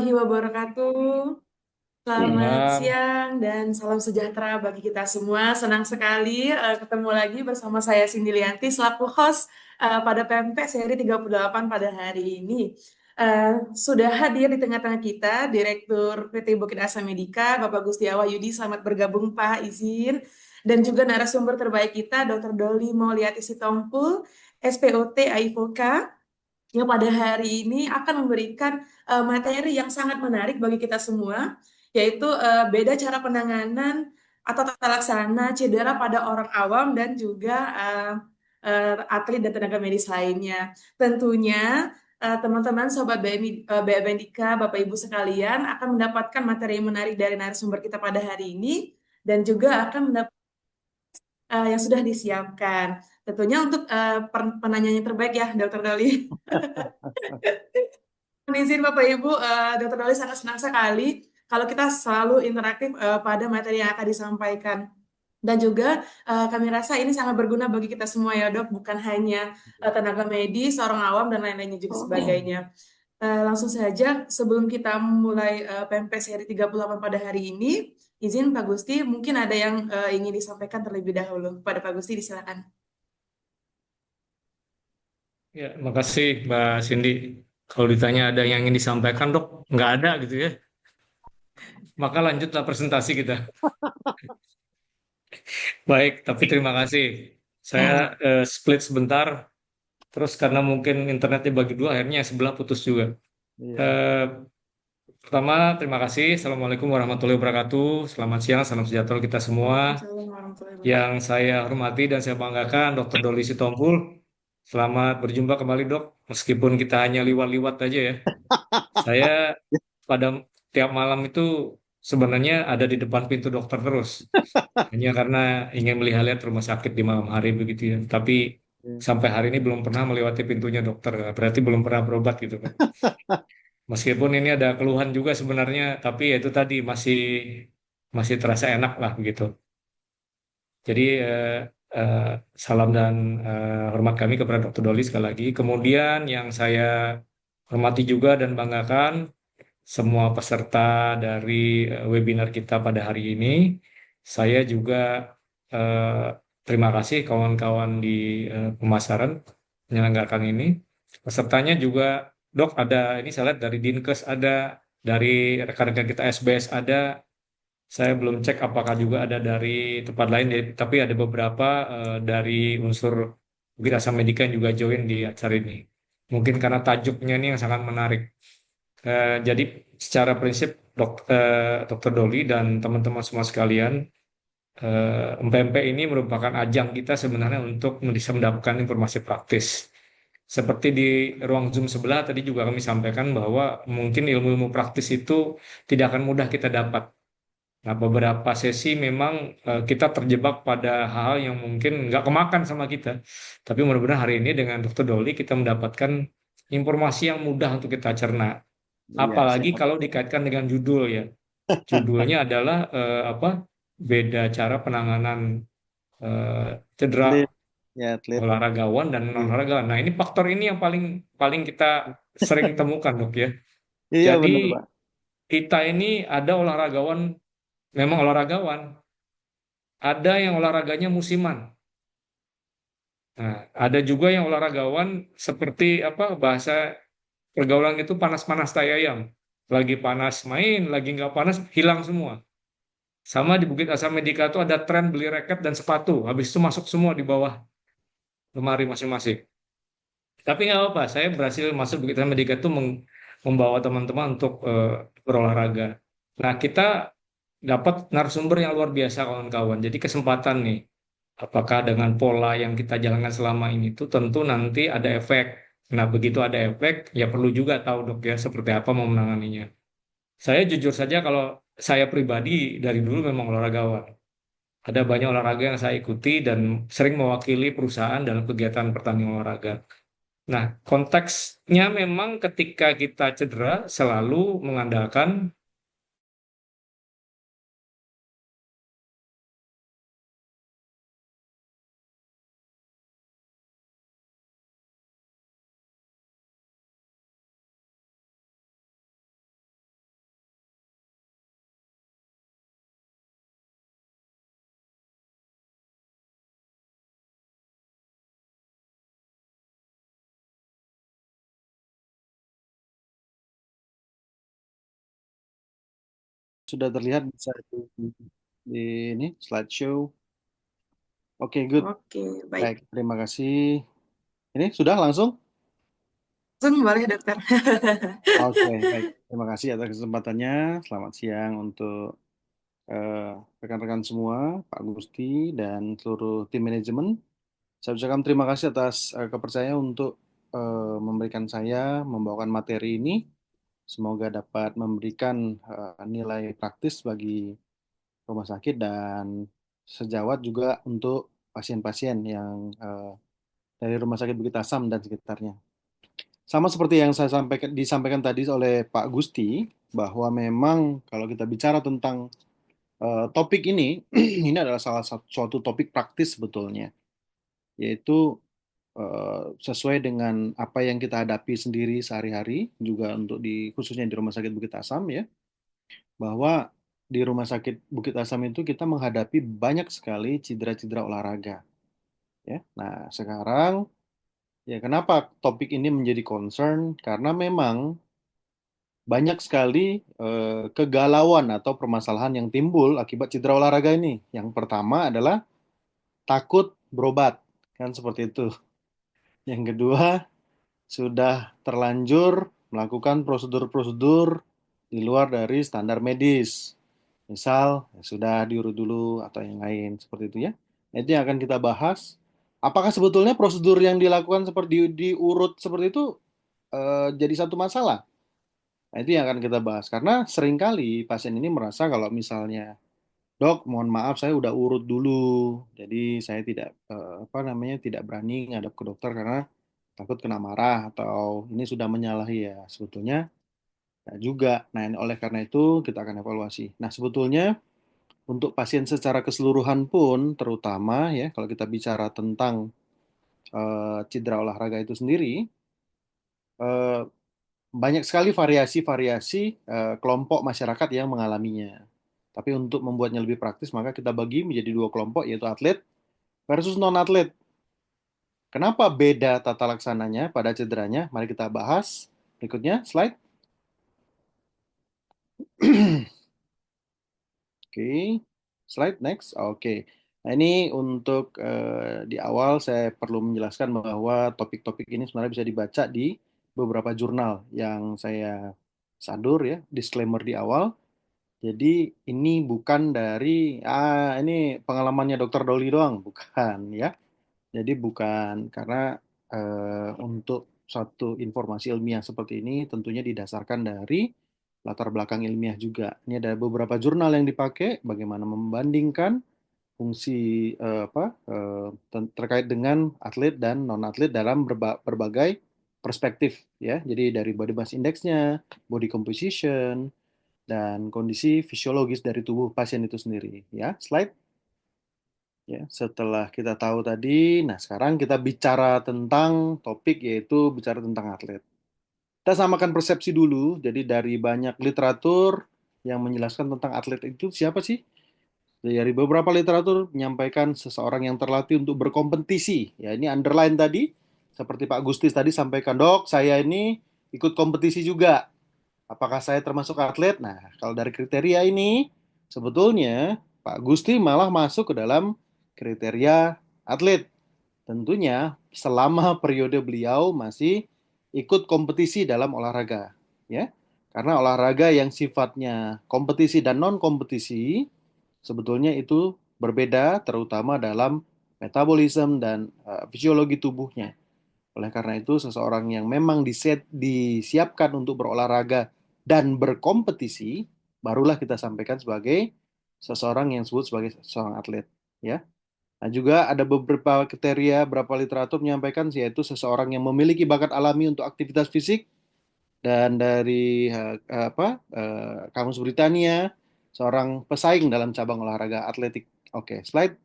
warahmatullahi wabarakatuh. Selamat Malam. siang dan salam sejahtera bagi kita semua. Senang sekali ketemu lagi bersama saya Cindy Lianti selaku host pada PMP seri 38 pada hari ini. Sudah hadir di tengah-tengah kita Direktur PT Bukit Asa Medika, Bapak Gustiawa Yudi. Selamat bergabung Pak, izin. Dan juga narasumber terbaik kita, Dr. Doli Mauliati Sitompul, SPOT AIVOKA, yang pada hari ini akan memberikan materi yang sangat menarik bagi kita semua, yaitu beda cara penanganan atau tata laksana cedera pada orang awam dan juga atlet dan tenaga medis lainnya. Tentunya teman-teman Sobat BMI, BM Dika, Bapak Ibu sekalian akan mendapatkan materi yang menarik dari narasumber kita pada hari ini dan juga akan mendapatkan yang sudah disiapkan. Tentunya untuk penanya yang terbaik ya, Dr. Doli. Izin Bapak Ibu, Dr. Doli sangat senang sekali kalau kita selalu interaktif pada materi yang akan disampaikan. Dan juga kami rasa ini sangat berguna bagi kita semua ya dok, bukan hanya tenaga medis, orang awam, dan lain-lainnya juga sebagainya. Langsung saja, sebelum kita mulai PMP seri 38 pada hari ini, izin Pak Gusti, mungkin ada yang ingin disampaikan terlebih dahulu. Pada Pak Gusti, disilakan. Ya, makasih Mbak Cindy. Kalau ditanya ada yang ingin disampaikan, dok, nggak ada gitu ya. Maka lanjutlah presentasi kita. Baik, tapi terima kasih. Saya split sebentar, terus karena mungkin internetnya bagi dua, akhirnya sebelah putus juga. Iya. Eh, Pertama, terima kasih. Assalamualaikum warahmatullahi wabarakatuh. Selamat siang, salam sejahtera kita semua. Waalaikumsalam warahmatullahi Yang wabarakatuh. saya hormati dan saya banggakan, Dr. Doli Sitompul. Selamat berjumpa kembali, dok. Meskipun kita hanya liwat-liwat aja ya. Saya pada tiap malam itu sebenarnya ada di depan pintu dokter terus. Hanya karena ingin melihat-lihat rumah sakit di malam hari begitu ya. Tapi sampai hari ini belum pernah melewati pintunya dokter. Berarti belum pernah berobat gitu kan. Meskipun ini ada keluhan juga sebenarnya, tapi ya itu tadi masih masih terasa enak lah begitu. Jadi eh, salam dan hormat kami kepada Dr. Doli sekali lagi. Kemudian yang saya hormati juga dan banggakan semua peserta dari webinar kita pada hari ini. Saya juga eh, terima kasih kawan-kawan di pemasaran menyelenggarakan ini. Pesertanya juga, dok, ada ini saya lihat dari Dinkes ada, dari rekan-rekan kita SBS ada. Saya belum cek apakah juga ada dari tempat lain, tapi ada beberapa dari unsur Wirasa Medika yang juga join di acara ini. Mungkin karena tajuknya ini yang sangat menarik. Jadi secara prinsip Dr. Doli dan teman-teman semua sekalian, MPMP ini merupakan ajang kita sebenarnya untuk bisa mendapatkan informasi praktis. Seperti di ruang Zoom sebelah tadi juga kami sampaikan bahwa mungkin ilmu-ilmu praktis itu tidak akan mudah kita dapat. Nah, beberapa sesi memang kita terjebak pada hal yang mungkin nggak kemakan sama kita. Tapi mudah-mudahan hari ini dengan Dr. Doli kita mendapatkan informasi yang mudah untuk kita cerna. Iya, Apalagi siap. kalau dikaitkan dengan judul ya. Judulnya adalah apa? Beda cara penanganan cedera Atlet, ya atlet. olahragawan dan non Iya, olahragawan. Nah, ini faktor ini yang paling paling kita sering temukan, Dok ya. iya Jadi benar Pak. kita ini ada olahragawan, memang olahragawan, ada yang olahraganya musiman. Nah, ada juga yang olahragawan seperti apa bahasa pergaulan itu panas-panas tai ayam. Lagi panas main, lagi nggak panas hilang semua. Sama di Bukit Asam Medika itu ada tren beli raket dan sepatu. Habis itu masuk semua di bawah lemari masing-masing. Tapi nggak apa-apa, saya berhasil masuk Bukit Asam Medika itu membawa teman-teman untuk berolahraga. Nah, kita dapat narasumber yang luar biasa kawan-kawan. Jadi kesempatan nih, apakah dengan pola yang kita jalankan selama ini itu tentu nanti ada efek. Nah, begitu ada efek, ya perlu juga tahu dok ya seperti apa mau menanganinya. Saya jujur saja kalau saya pribadi dari dulu memang olahragawan. Ada banyak olahraga yang saya ikuti dan sering mewakili perusahaan dalam kegiatan pertandingan olahraga. Nah, konteksnya memang ketika kita cedera selalu mengandalkan sudah terlihat bisa di ini slideshow. Oke, good. Oke, baik. Baik, terima kasih. Ini sudah langsung? Langsung boleh, dokter. Oke, baik. Terima kasih atas kesempatannya. Selamat siang untuk eh, rekan-rekan semua, Pak Gusti dan seluruh tim manajemen. Saya ucapkan terima kasih atas kepercayaan untuk memberikan saya membawakan materi ini. Semoga dapat memberikan nilai praktis bagi rumah sakit dan sejawat juga untuk pasien-pasien yang dari Rumah Sakit Bukit Asam dan sekitarnya. Sama seperti yang saya sampaikan disampaikan tadi oleh Pak Gusti, bahwa memang kalau kita bicara tentang topik ini, ini adalah salah satu suatu topik praktis sebetulnya, yaitu sesuai dengan apa yang kita hadapi sendiri sehari-hari, juga untuk khususnya di Rumah Sakit Bukit Asam ya, bahwa di Rumah Sakit Bukit Asam itu kita menghadapi banyak sekali cedera-cedera olahraga. Ya, nah sekarang ya kenapa topik ini menjadi concern? Karena memang banyak sekali kegalauan atau permasalahan yang timbul akibat cedera olahraga ini. Yang pertama adalah takut berobat, kan seperti itu. Yang kedua, sudah terlanjur melakukan prosedur-prosedur di luar dari standar medis. Misal, ya sudah diurut dulu atau yang lain seperti itu ya. Nah, itu yang akan kita bahas. Apakah sebetulnya prosedur yang dilakukan seperti diurut seperti itu jadi satu masalah? Nah, itu yang akan kita bahas. Karena seringkali pasien ini merasa kalau misalnya, dok, mohon maaf saya udah urut dulu, jadi saya tidak apa namanya tidak berani ngadap ke dokter karena takut kena marah atau ini sudah menyalahi ya sebetulnya ya juga. Nah, oleh karena itu kita akan evaluasi. Nah, sebetulnya untuk pasien secara keseluruhan pun, terutama ya kalau kita bicara tentang cedera olahraga itu sendiri, eh, banyak sekali variasi-variasi kelompok masyarakat yang mengalaminya. Tapi untuk membuatnya lebih praktis, maka kita bagi menjadi dua kelompok, yaitu atlet versus non-atlet. Kenapa beda tata laksananya pada cederanya? Mari kita bahas. Berikutnya, slide. Oke, slide next. Oke, nah ini untuk di awal saya perlu menjelaskan bahwa topik-topik ini sebenarnya bisa dibaca di beberapa jurnal yang saya sadur ya, disclaimer di awal. Jadi ini bukan dari ini pengalamannya Dokter Doli doang, bukan ya. Jadi bukan karena untuk satu informasi ilmiah seperti ini tentunya didasarkan dari latar belakang ilmiah juga. Ini ada beberapa jurnal yang dipakai bagaimana membandingkan fungsi terkait dengan atlet dan non atlet dalam berbagai perspektif ya. Jadi dari body mass index-nya, body composition, dan kondisi fisiologis dari tubuh pasien itu sendiri ya. Slide. Ya, setelah kita tahu tadi, nah sekarang kita bicara tentang topik yaitu bicara tentang atlet. Kita samakan persepsi dulu. Jadi dari banyak literatur yang menjelaskan tentang atlet itu siapa sih? Dari beberapa literatur menyampaikan seseorang yang terlatih untuk berkompetisi. Ya, ini underline tadi seperti Pak Gustis tadi sampaikan, "Dok, saya ini ikut kompetisi juga. Apakah saya termasuk atlet?" Nah, kalau dari kriteria ini, sebetulnya Pak Gusti malah masuk ke dalam kriteria atlet. Tentunya selama periode beliau masih ikut kompetisi dalam olahraga, ya. Karena olahraga yang sifatnya kompetisi dan non kompetisi sebetulnya itu berbeda terutama dalam metabolisme dan fisiologi tubuhnya. Oleh karena itu, seseorang yang memang disiapkan untuk berolahraga dan berkompetisi, barulah kita sampaikan sebagai seseorang yang disebut sebagai seorang atlet. Ya. Nah, juga ada beberapa kriteria, beberapa literatur menyampaikan yaitu seseorang yang memiliki bakat alami untuk aktivitas fisik dan dari Kamus Britania, seorang pesaing dalam cabang olahraga atletik. Oke, slide.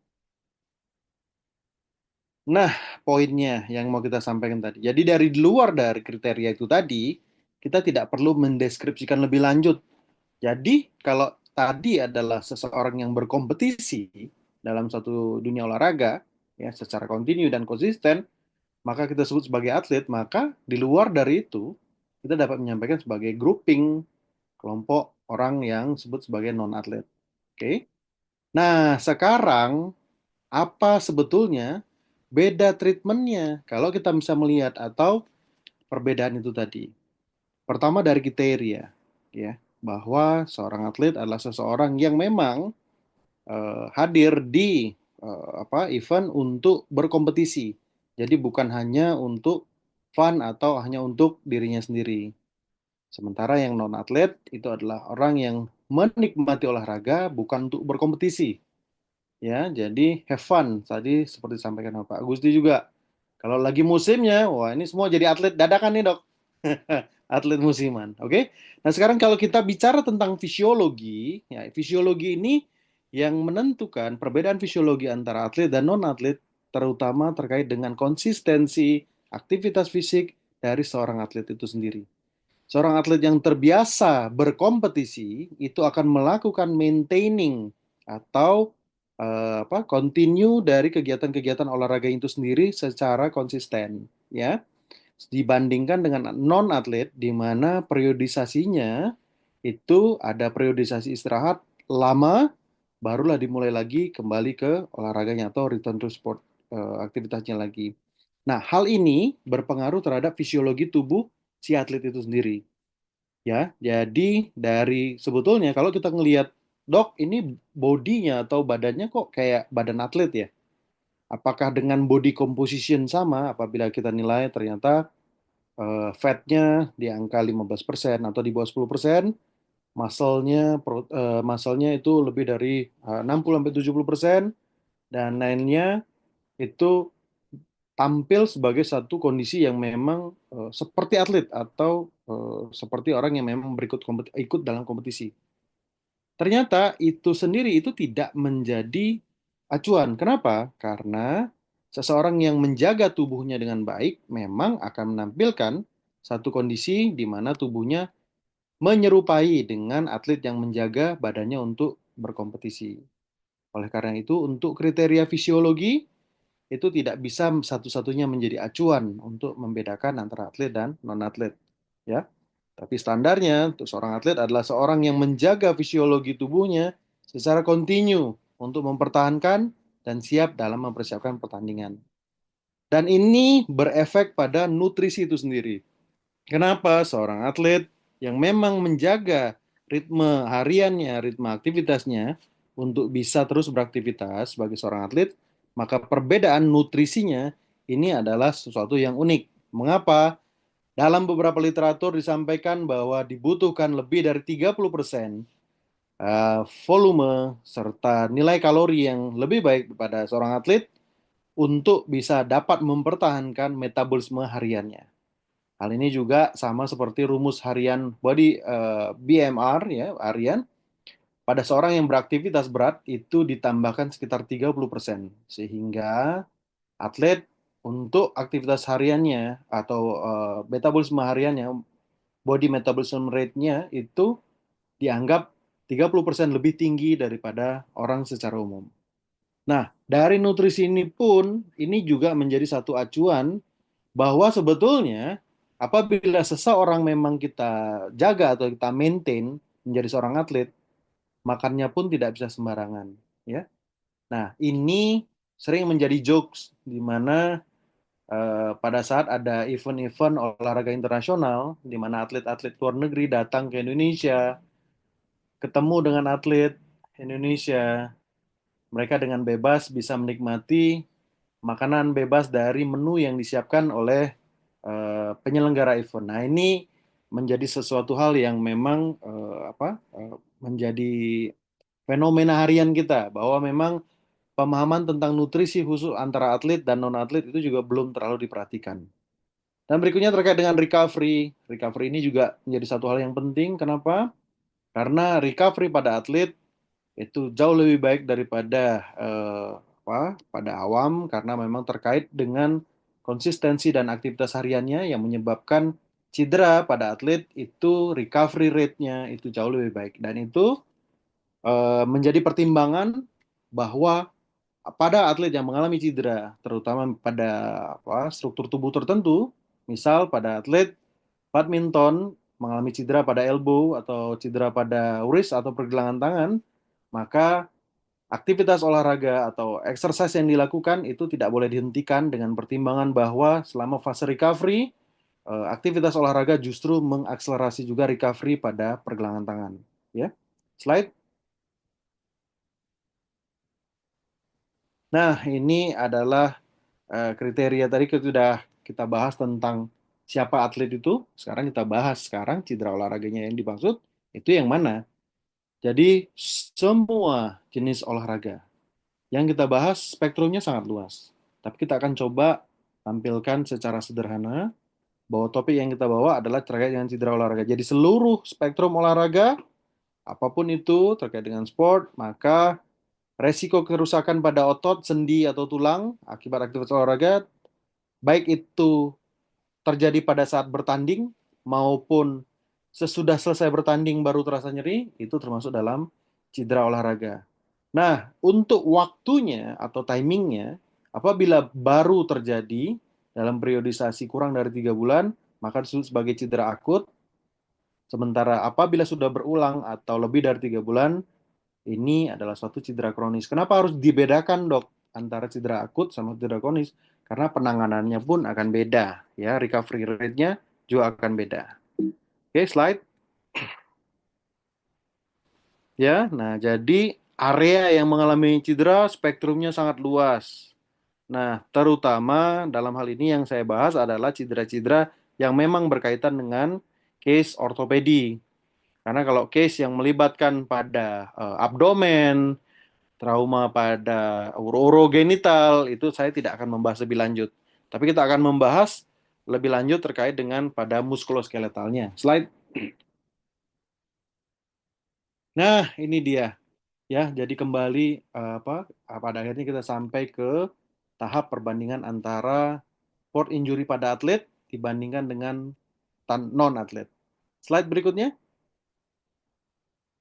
Nah, poinnya yang mau kita sampaikan tadi. Jadi dari luar dari kriteria itu tadi, kita tidak perlu mendeskripsikan lebih lanjut. Jadi kalau tadi adalah seseorang yang berkompetisi dalam satu dunia olahraga, ya secara kontinu dan konsisten, maka kita sebut sebagai atlet. Maka di luar dari itu, kita dapat menyampaikan sebagai grouping kelompok orang yang disebut sebagai non-atlet. Oke. Nah, sekarang apa sebetulnya beda treatmentnya kalau kita bisa melihat atau perbedaan itu tadi? Pertama dari kriteria, ya, bahwa seorang atlet adalah seseorang yang memang hadir di event untuk berkompetisi. Jadi bukan hanya untuk fun atau hanya untuk dirinya sendiri. Sementara yang non atlet itu adalah orang yang menikmati olahraga bukan untuk berkompetisi. Ya, jadi have fun tadi seperti disampaikan Pak Agusti juga. Kalau lagi musimnya, wah ini semua jadi atlet dadakan nih dok. Atlet musiman, oke? Nah sekarang kalau kita bicara tentang fisiologi, ya fisiologi ini yang menentukan perbedaan fisiologi antara atlet dan non-atlet, terutama terkait dengan konsistensi aktivitas fisik dari seorang atlet itu sendiri. Seorang atlet yang terbiasa berkompetisi itu akan melakukan maintaining atau continue dari kegiatan-kegiatan olahraga itu sendiri secara konsisten, ya. Dibandingkan dengan non atlet di mana periodisasinya itu ada periodisasi istirahat lama, barulah dimulai lagi kembali ke olahraganya atau return to sport aktivitasnya lagi. Nah, hal ini berpengaruh terhadap fisiologi tubuh si atlet itu sendiri. Ya, jadi dari sebetulnya kalau kita ngelihat, dok, ini bodinya atau badannya kok kayak badan atlet ya? Apakah dengan body composition sama apabila kita nilai ternyata fatnya di angka 15% atau di bawah 10%, muscle-nya itu lebih dari 60-70%, dan lainnya itu tampil sebagai satu kondisi yang memang seperti atlet atau seperti orang yang memang ikut dalam kompetisi. Ternyata itu sendiri itu tidak menjadi acuan. Kenapa? Karena seseorang yang menjaga tubuhnya dengan baik memang akan menampilkan satu kondisi di mana tubuhnya menyerupai dengan atlet yang menjaga badannya untuk berkompetisi. Oleh karena itu, untuk kriteria fisiologi itu tidak bisa satu-satunya menjadi acuan untuk membedakan antara atlet dan non-atlet, ya. Tapi standarnya untuk seorang atlet adalah seorang yang menjaga fisiologi tubuhnya secara kontinu untuk mempertahankan dan siap dalam mempersiapkan pertandingan. Dan ini berefek pada nutrisi itu sendiri. Kenapa seorang atlet yang memang menjaga ritme hariannya, ritme aktivitasnya untuk bisa terus beraktivitas sebagai seorang atlet, maka perbedaan nutrisinya ini adalah sesuatu yang unik. Mengapa? Dalam beberapa literatur disampaikan bahwa dibutuhkan lebih dari 30% volume serta nilai kalori yang lebih baik pada seorang atlet untuk bisa dapat mempertahankan metabolisme hariannya. Hal ini juga sama seperti rumus harian body BMR ya, harian. Pada seorang yang beraktivitas berat itu ditambahkan sekitar 30%, sehingga atlet untuk aktivitas hariannya atau metabolisme hariannya, body metabolism rate-nya itu dianggap 30% lebih tinggi daripada orang secara umum. Nah, dari nutrisi ini pun ini juga menjadi satu acuan bahwa sebetulnya apabila seseorang memang kita jaga atau kita maintain menjadi seorang atlet, makannya pun tidak bisa sembarangan, ya. Nah, ini sering menjadi jokes di mana pada saat ada event-event olahraga internasional di mana atlet-atlet luar negeri datang ke Indonesia, ketemu dengan atlet Indonesia, mereka dengan bebas bisa menikmati makanan bebas dari menu yang disiapkan oleh penyelenggara event. Nah, ini menjadi sesuatu hal yang memang menjadi fenomena harian kita bahwa memang pemahaman tentang nutrisi khusus antara atlet dan non-atlet itu juga belum terlalu diperhatikan. Dan berikutnya terkait dengan recovery. Recovery ini juga menjadi satu hal yang penting. Kenapa? Karena recovery pada atlet itu jauh lebih baik daripada pada awam karena memang terkait dengan konsistensi dan aktivitas hariannya yang menyebabkan cedera pada atlet itu recovery rate-nya itu jauh lebih baik, dan itu menjadi pertimbangan bahwa pada atlet yang mengalami cedera terutama pada struktur tubuh tertentu, misal pada atlet badminton mengalami cedera pada elbow atau cedera pada wrist atau pergelangan tangan, maka aktivitas olahraga atau exercise yang dilakukan itu tidak boleh dihentikan dengan pertimbangan bahwa selama fase recovery, aktivitas olahraga justru mengakselerasi juga recovery pada pergelangan tangan. Ya, slide. Nah, ini adalah kriteria tadi kita sudah kita bahas tentang siapa atlet itu. Sekarang kita bahas cedera olahraganya yang dimaksud itu yang mana. Jadi semua jenis olahraga yang kita bahas spektrumnya sangat luas. Tapi kita akan coba tampilkan secara sederhana bahwa topik yang kita bawa adalah terkait dengan cedera olahraga. Jadi seluruh spektrum olahraga, apapun itu terkait dengan sport, maka resiko kerusakan pada otot, sendi, atau tulang akibat aktivitas olahraga, baik itu terjadi pada saat bertanding maupun sesudah selesai bertanding baru terasa nyeri, itu termasuk dalam cedera olahraga. Nah, untuk waktunya atau timingnya, apabila baru terjadi dalam periodisasi kurang dari 3 bulan, maka disebut sebagai cedera akut. Sementara apabila sudah berulang atau lebih dari 3 bulan, ini adalah suatu cedera kronis. Kenapa harus dibedakan, dok, antara cedera akut sama cedera kronis? Karena penanganannya pun akan beda, ya, recovery rate-nya juga akan beda. Oke, slide. Ya, nah jadi area yang mengalami cedera spektrumnya sangat luas. Nah, terutama dalam hal ini yang saya bahas adalah cedera-cedera yang memang berkaitan dengan case ortopedi. Karena kalau case yang melibatkan pada abdomen, trauma pada urogenital, itu saya tidak akan membahas lebih lanjut. Tapi kita akan membahas lebih lanjut terkait dengan pada muskuloskeletalnya. Slide. Nah, ini dia. Ya, jadi kembali pada akhirnya kita sampai ke tahap perbandingan antara sport injury pada atlet dibandingkan dengan non-atlet. Slide berikutnya.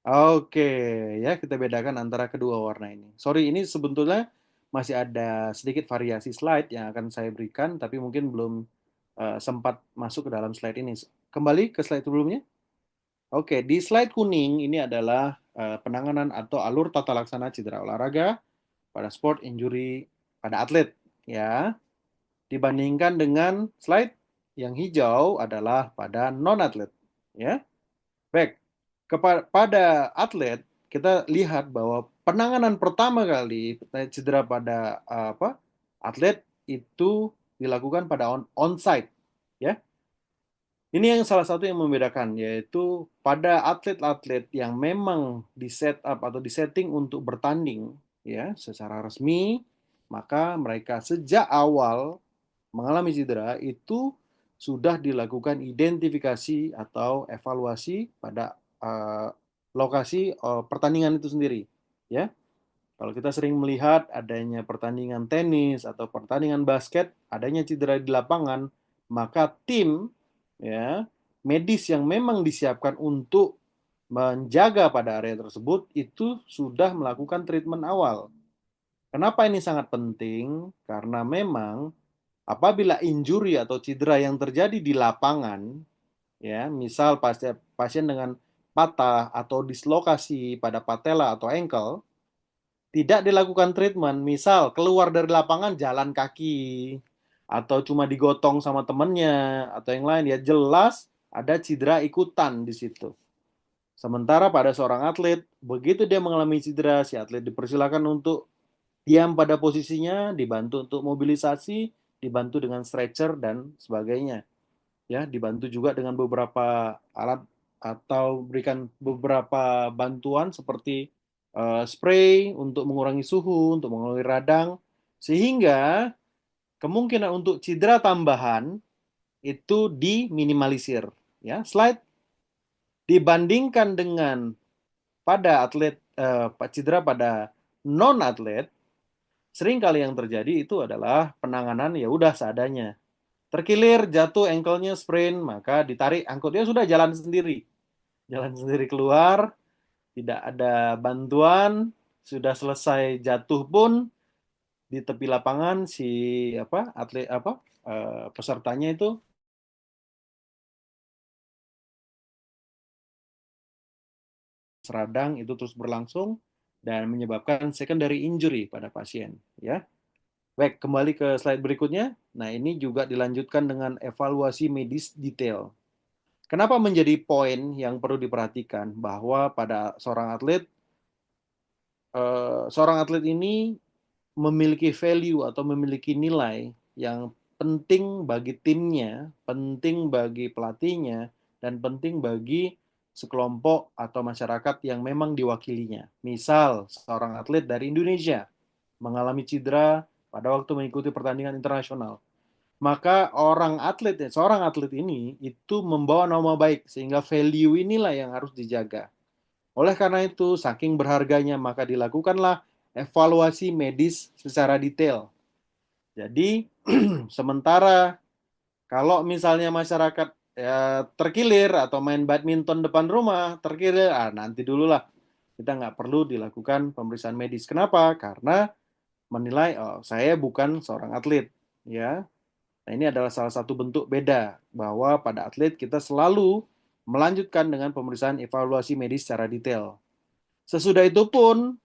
Oke, ya kita bedakan antara kedua warna ini. Sorry, ini sebetulnya masih ada sedikit variasi slide yang akan saya berikan, tapi mungkin belum sempat masuk ke dalam slide ini. Kembali ke slide sebelumnya. Oke, di slide kuning ini adalah penanganan atau alur tata laksana cedera olahraga pada sport injury pada atlet, ya. Dibandingkan dengan slide yang hijau adalah pada non-atlet, ya. Baik, pada atlet kita lihat bahwa penanganan pertama kali cedera pada atlet itu dilakukan pada onsite, ya. Ini yang salah satu yang membedakan, yaitu pada atlet-atlet yang memang di set up atau disetting untuk bertanding, ya, secara resmi, maka mereka sejak awal mengalami cedera itu sudah dilakukan identifikasi atau evaluasi pada lokasi pertandingan itu sendiri, ya. Kalau kita sering melihat adanya pertandingan tenis atau pertandingan basket, adanya cedera di lapangan, maka tim, ya, medis yang memang disiapkan untuk menjaga pada area tersebut itu sudah melakukan treatment awal. Kenapa ini sangat penting? Karena memang apabila injury atau cedera yang terjadi di lapangan, ya, misal pasien dengan patah atau dislokasi pada patella atau ankle, tidak dilakukan treatment, misal keluar dari lapangan jalan kaki, atau cuma digotong sama temennya, atau yang lain, ya jelas ada cedera ikutan di situ. Sementara pada seorang atlet, begitu dia mengalami cedera, si atlet dipersilakan untuk diam pada posisinya, dibantu untuk mobilisasi, dibantu dengan stretcher dan sebagainya. Ya, dibantu juga dengan beberapa alat atau berikan beberapa bantuan seperti spray untuk mengurangi suhu, untuk mengurangi radang, sehingga kemungkinan untuk cedera tambahan itu diminimalisir. Ya, slide. Dibandingkan dengan pada atlet cedera pada non atlet, sering kali yang terjadi itu adalah penanganan ya udah seadanya. Terkilir, jatuh, ankle-nya sprain, maka ditarik angkutnya sudah jalan sendiri. Jalan sendiri keluar, tidak ada bantuan, sudah selesai jatuh pun di tepi lapangan si atlet pesertanya itu radang itu terus berlangsung dan menyebabkan secondary injury pada pasien, ya. Baik, kembali ke slide berikutnya. Nah, ini juga dilanjutkan dengan evaluasi medis detail. Kenapa menjadi poin yang perlu diperhatikan bahwa pada seorang atlet ini memiliki value atau memiliki nilai yang penting bagi timnya, penting bagi pelatihnya, dan penting bagi sekelompok atau masyarakat yang memang diwakilinya. Misal, seorang atlet dari Indonesia mengalami cedera pada waktu mengikuti pertandingan internasional. Maka seorang atlet ini itu membawa nama baik, sehingga value inilah yang harus dijaga. Oleh karena itu, saking berharganya, maka dilakukanlah evaluasi medis secara detail. Jadi, sementara kalau misalnya masyarakat ya, terkilir atau main badminton depan rumah terkilir, nanti dululah kita nggak perlu dilakukan pemeriksaan medis. Kenapa? Karena menilai, oh, saya bukan seorang atlet, ya. Nah, ini adalah salah satu bentuk beda bahwa pada atlet kita selalu melanjutkan dengan pemeriksaan evaluasi medis secara detail. Sesudah itu pun,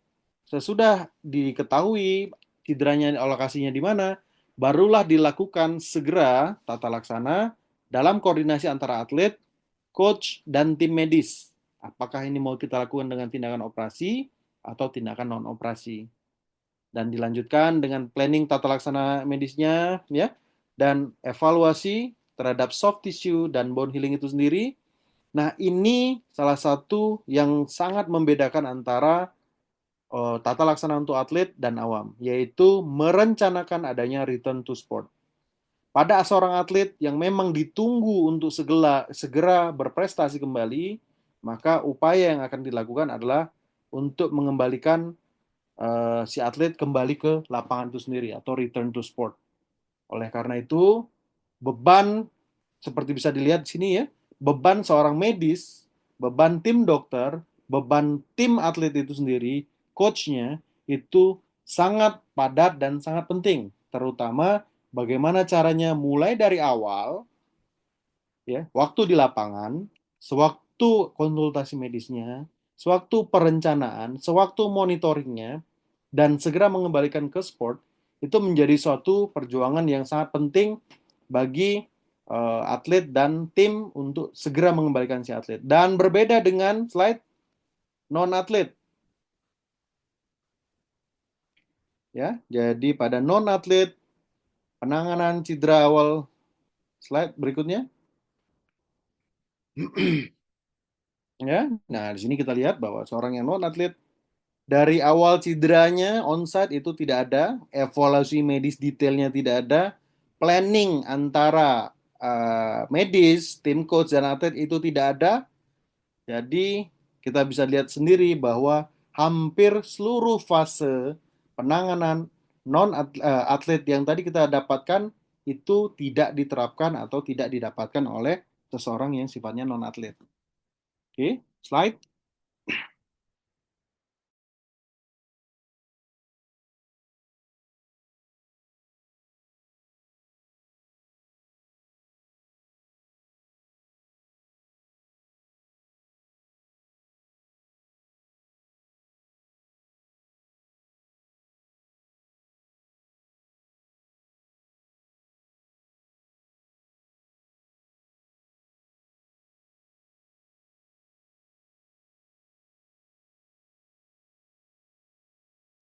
sesudah diketahui cederanya lokasinya di mana, barulah dilakukan segera tata laksana dalam koordinasi antara atlet, coach, dan tim medis. Apakah ini mau kita lakukan dengan tindakan operasi atau tindakan non operasi? Dan dilanjutkan dengan planning tata laksana medisnya, ya, dan evaluasi terhadap soft tissue dan bone healing itu sendiri. Nah, ini salah satu yang sangat membedakan antara tata laksana untuk atlet dan awam, yaitu merencanakan adanya return to sport. Pada seorang atlet yang memang ditunggu untuk segera berprestasi kembali, maka upaya yang akan dilakukan adalah untuk mengembalikan si atlet kembali ke lapangan itu sendiri atau return to sport. Oleh karena itu, beban seperti bisa dilihat di sini ya, beban seorang medis, beban tim dokter, beban tim atlet itu sendiri, coachnya itu sangat padat dan sangat penting, terutama bagaimana caranya mulai dari awal, ya, waktu di lapangan, sewaktu konsultasi medisnya, sewaktu perencanaan, sewaktu monitoringnya, dan segera mengembalikan ke sport, itu menjadi suatu perjuangan yang sangat penting bagi atlet dan tim untuk segera mengembalikan si atlet. Dan berbeda dengan slide non-atlet. Ya, jadi pada non-atlet, penanganan cedera awal, slide berikutnya. Ya, nah di sini kita lihat bahwa seorang yang non-atlet dari awal cederanya onsite itu tidak ada, evaluasi medis detailnya tidak ada, planning antara medis, tim coach dan atlet itu tidak ada. Jadi kita bisa lihat sendiri bahwa hampir seluruh fase penanganan non atlet yang tadi kita dapatkan itu tidak diterapkan atau tidak didapatkan oleh seseorang yang sifatnya non atlet. Oke, slide.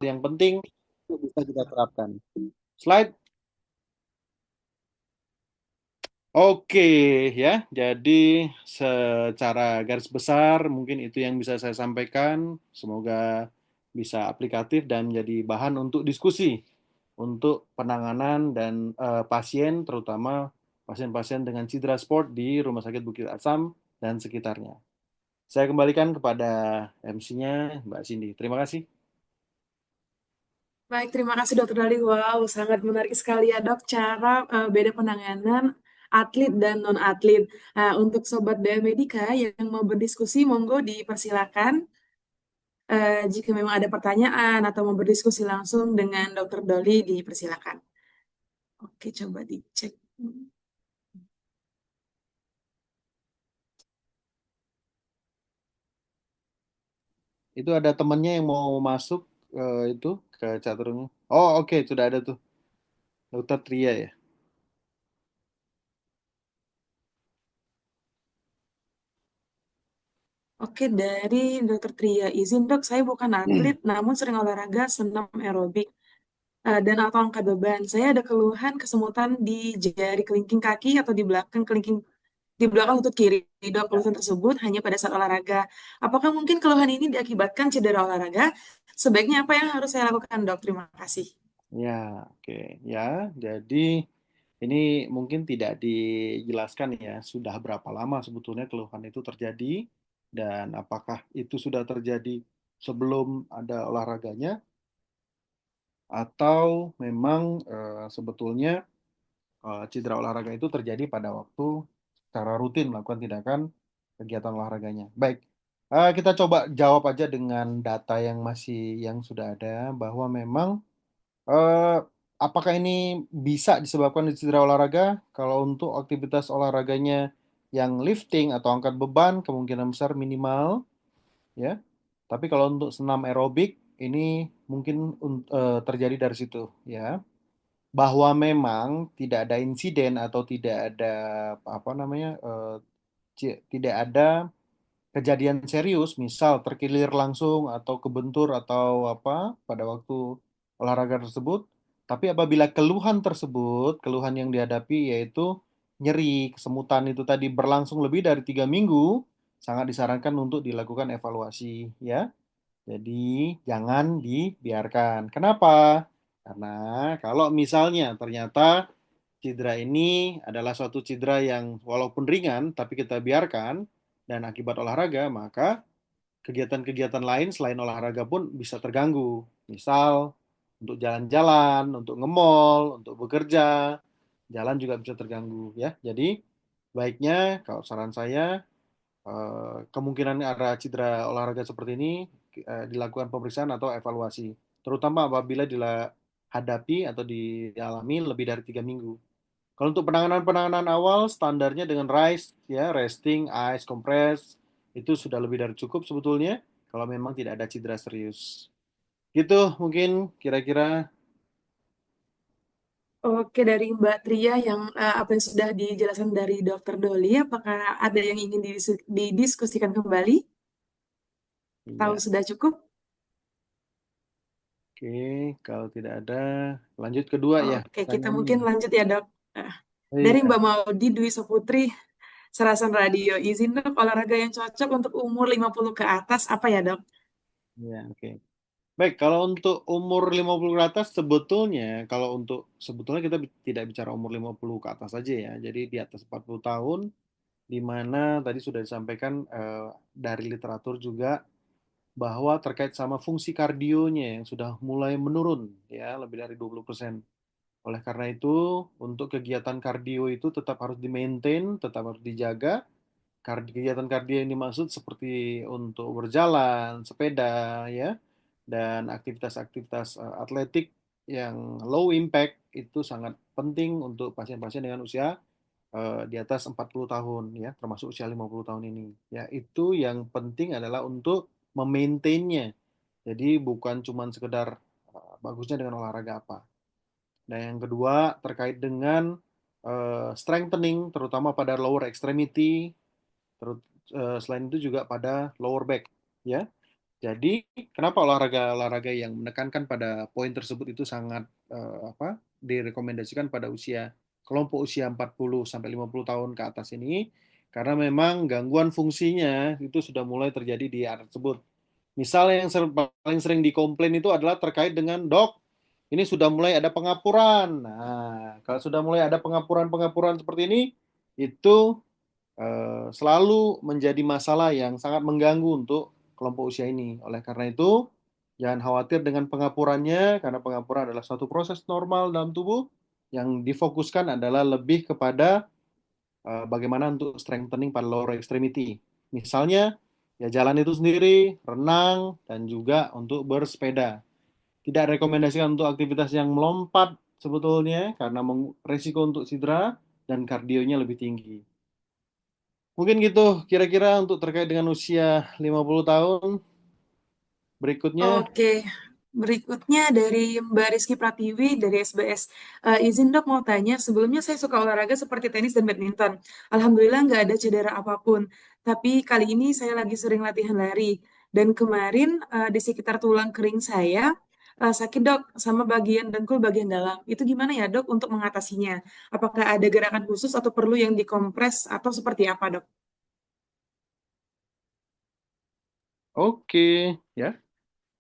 Yang penting itu bisa kita terapkan. Slide. Oke, ya. Jadi secara garis besar mungkin itu yang bisa saya sampaikan. Semoga bisa aplikatif dan menjadi bahan untuk diskusi untuk penanganan dan pasien, terutama pasien-pasien dengan cedera sport di Rumah Sakit Bukit Asam dan sekitarnya. Saya kembalikan kepada MC-nya, Mbak Cindy. Terima kasih. Baik, terima kasih Dokter Dali. Wow, sangat menarik sekali ya Dok, cara beda penanganan atlet dan non-atlet. Untuk Sobat BM Medika yang mau berdiskusi, monggo dipersilakan. Jika memang ada pertanyaan atau mau berdiskusi langsung dengan Dokter Doli, dipersilakan. Oke, coba dicek. Itu ada temennya yang mau masuk itu ke chatroomnya. Oh oke, sudah ada tuh. Dokter Tria ya. Oke, dari Dokter Tria, izin dok, saya bukan atlet, namun sering olahraga senam aerobik dan atau angkat beban. Saya ada keluhan kesemutan di jari kelingking kaki atau di belakang lutut kiri. Dok, Ya, keluhan tersebut hanya pada saat olahraga. Apakah mungkin keluhan ini diakibatkan cedera olahraga? Sebaiknya apa yang harus saya lakukan, dok? Terima kasih. ya, oke. Ya, jadi ini mungkin tidak dijelaskan ya, sudah berapa lama sebetulnya keluhan itu terjadi dan apakah itu sudah terjadi sebelum ada olahraganya atau memang sebetulnya cedera olahraga itu terjadi pada waktu secara rutin melakukan tindakan kegiatan olahraganya. Baik, kita coba jawab aja dengan data yang yang sudah ada bahwa memang eh, apakah ini bisa disebabkan dari cedera olahraga? Kalau untuk aktivitas olahraganya yang lifting atau angkat beban kemungkinan besar minimal ya. Tapi kalau untuk senam aerobik ini mungkin terjadi dari situ ya, bahwa memang tidak ada insiden atau tidak ada apa namanya tidak ada kejadian serius, misal terkilir langsung atau kebentur atau apa pada waktu olahraga tersebut. Tapi apabila keluhan tersebut, keluhan yang dihadapi yaitu nyeri, kesemutan itu tadi berlangsung lebih dari 3 minggu, sangat disarankan untuk dilakukan evaluasi ya. Jadi jangan dibiarkan. Kenapa? Karena kalau misalnya ternyata cedera ini adalah suatu cedera yang walaupun ringan, tapi kita biarkan dan akibat olahraga, maka kegiatan-kegiatan lain selain olahraga pun bisa terganggu. Misal untuk jalan-jalan, untuk nge-mall, untuk bekerja, jalan juga bisa terganggu ya. Jadi baiknya kalau saran saya kemungkinan ada cedera olahraga seperti ini dilakukan pemeriksaan atau evaluasi, terutama apabila dihadapi atau dialami lebih dari 3 minggu. Kalau untuk penanganan-penanganan awal, standarnya dengan RICE, ya, resting, ice, compress, itu sudah lebih dari cukup sebetulnya, kalau memang tidak ada cedera serius. Gitu mungkin kira-kira. Oke, dari Mbak Tria yang apa yang sudah dijelaskan dari Dokter Doli, apakah ada yang ingin didiskusikan kembali? Tahu Iya, sudah cukup? oke. Kalau tidak ada, lanjut kedua ya. Oke, kita Pertanyaannya. mungkin lanjut ya, Dok. Eh, Dari Iya, Mbak Maudi Dwi Saputri, Serasan Radio. Izin, Dok, olahraga yang cocok untuk umur 50 ke atas apa ya, Dok? iya, oke. Baik, kalau untuk umur 50 ke atas sebetulnya kalau untuk sebetulnya kita tidak bicara umur 50 ke atas saja ya. Jadi di atas 40 tahun di mana tadi sudah disampaikan dari literatur juga bahwa terkait sama fungsi kardionya yang sudah mulai menurun ya lebih dari 20%. Oleh karena itu, untuk kegiatan kardio itu tetap harus di-maintain, tetap harus dijaga. Kegiatan kardio yang dimaksud seperti untuk berjalan, sepeda, ya, dan aktivitas-aktivitas atletik yang low impact itu sangat penting untuk pasien-pasien dengan usia di atas 40 tahun, ya, termasuk usia 50 tahun ini. Ya, itu yang penting adalah untuk memaintainnya. Jadi bukan cuma sekedar bagusnya dengan olahraga apa. Dan yang kedua terkait dengan strengthening, terutama pada lower extremity, terus selain itu juga pada lower back, ya. Jadi kenapa olahraga-olahraga yang menekankan pada poin tersebut itu sangat direkomendasikan pada kelompok usia 40 sampai 50 tahun ke atas ini karena memang gangguan fungsinya itu sudah mulai terjadi di area tersebut. Misalnya yang paling sering dikomplain itu adalah terkait dengan dok, ini sudah mulai ada pengapuran. Nah, kalau sudah mulai ada pengapuran-pengapuran seperti ini, itu selalu menjadi masalah yang sangat mengganggu untuk kelompok usia ini. Oleh karena itu, jangan khawatir dengan pengapurannya, karena pengapuran adalah suatu proses normal dalam tubuh. Yang difokuskan adalah lebih kepada bagaimana untuk strengthening pada lower extremity. Misalnya, ya jalan itu sendiri, renang, dan juga untuk bersepeda. Tidak rekomendasikan untuk aktivitas yang melompat sebetulnya, karena resiko untuk cedera dan kardionya lebih tinggi. Mungkin gitu kira-kira untuk terkait dengan usia 50 tahun. Berikutnya, Oke, berikutnya dari Mbak Rizky Pratiwi dari SBS. Izin dok mau tanya, sebelumnya saya suka olahraga seperti tenis dan badminton. Alhamdulillah nggak ada cedera apapun. Tapi kali ini saya lagi sering latihan lari. Dan kemarin di sekitar tulang kering saya sakit dok sama bagian dengkul bagian dalam. Itu gimana ya dok untuk mengatasinya? Apakah ada gerakan khusus atau perlu yang dikompres atau seperti apa dok? oke, ya.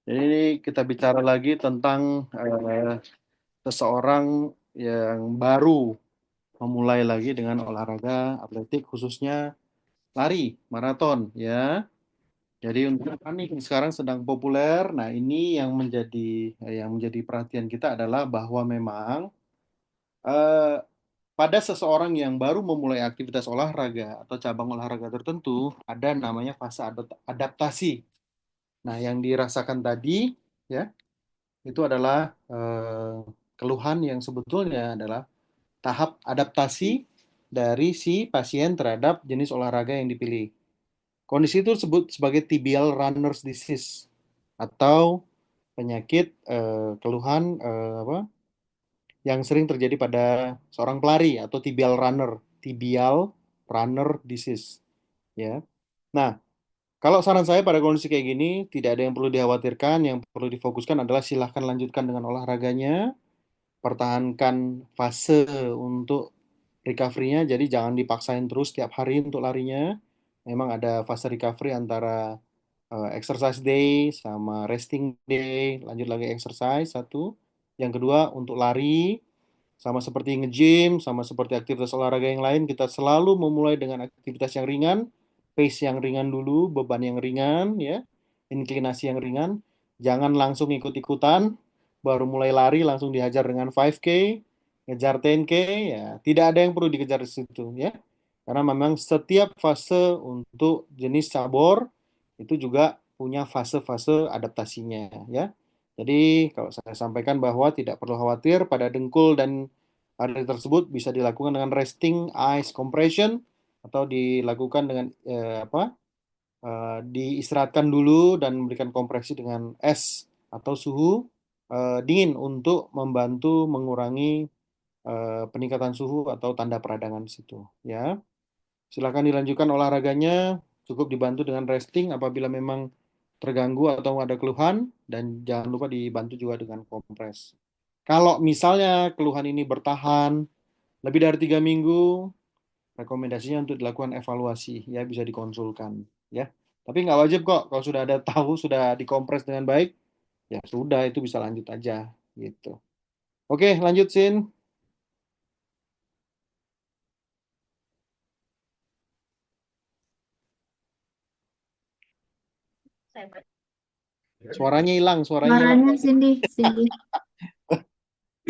Jadi ini kita bicara lagi tentang seseorang yang baru memulai lagi dengan olahraga atletik, khususnya lari, maraton, ya. Jadi untuk apa nih yang sekarang sedang populer? Nah, ini yang menjadi perhatian kita adalah bahwa memang eh, pada seseorang yang baru memulai aktivitas olahraga atau cabang olahraga tertentu, ada namanya fase adaptasi. Nah, yang dirasakan tadi, ya, itu adalah keluhan yang sebetulnya adalah tahap adaptasi dari si pasien terhadap jenis olahraga yang dipilih. Kondisi itu disebut sebagai tibial runner's disease atau penyakit keluhan apa yang sering terjadi pada seorang pelari atau tibial runner disease, ya. Nah, kalau saran saya pada kondisi kayak gini tidak ada yang perlu dikhawatirkan, yang perlu difokuskan adalah silahkan lanjutkan dengan olahraganya, pertahankan fase untuk recovery-nya, jadi jangan dipaksain terus tiap hari untuk larinya. Memang ada fase recovery antara exercise day sama resting day, lanjut lagi exercise satu. Yang kedua untuk lari, sama seperti nge-gym, sama seperti aktivitas olahraga yang lain, kita selalu memulai dengan aktivitas yang ringan, pace yang ringan dulu, beban yang ringan, ya, inklinasi yang ringan. Jangan langsung ikut-ikutan, baru mulai lari langsung dihajar dengan 5K, ngejar 10K, ya. Tidak ada yang perlu dikejar di situ, ya. Karena memang setiap fase untuk jenis cabur itu juga punya fase-fase adaptasinya, ya. Jadi kalau saya sampaikan bahwa tidak perlu khawatir pada dengkul dan area tersebut bisa dilakukan dengan resting ice compression atau dilakukan dengan diistirahatkan dulu dan memberikan kompresi dengan es atau suhu dingin untuk membantu mengurangi peningkatan suhu atau tanda peradangan di situ, ya. Silakan dilanjutkan olahraganya, cukup dibantu dengan resting apabila memang terganggu atau ada keluhan, dan jangan lupa dibantu juga dengan kompres. Kalau misalnya keluhan ini bertahan lebih dari 3 minggu, rekomendasinya untuk dilakukan evaluasi, ya bisa dikonsulkan, ya. Tapi nggak wajib kok, kalau sudah ada tahu sudah dikompres dengan baik, ya sudah itu bisa lanjut aja, gitu. Oke, lanjut Sin. Suaranya hilang. Suaranya Cindy, Cindy.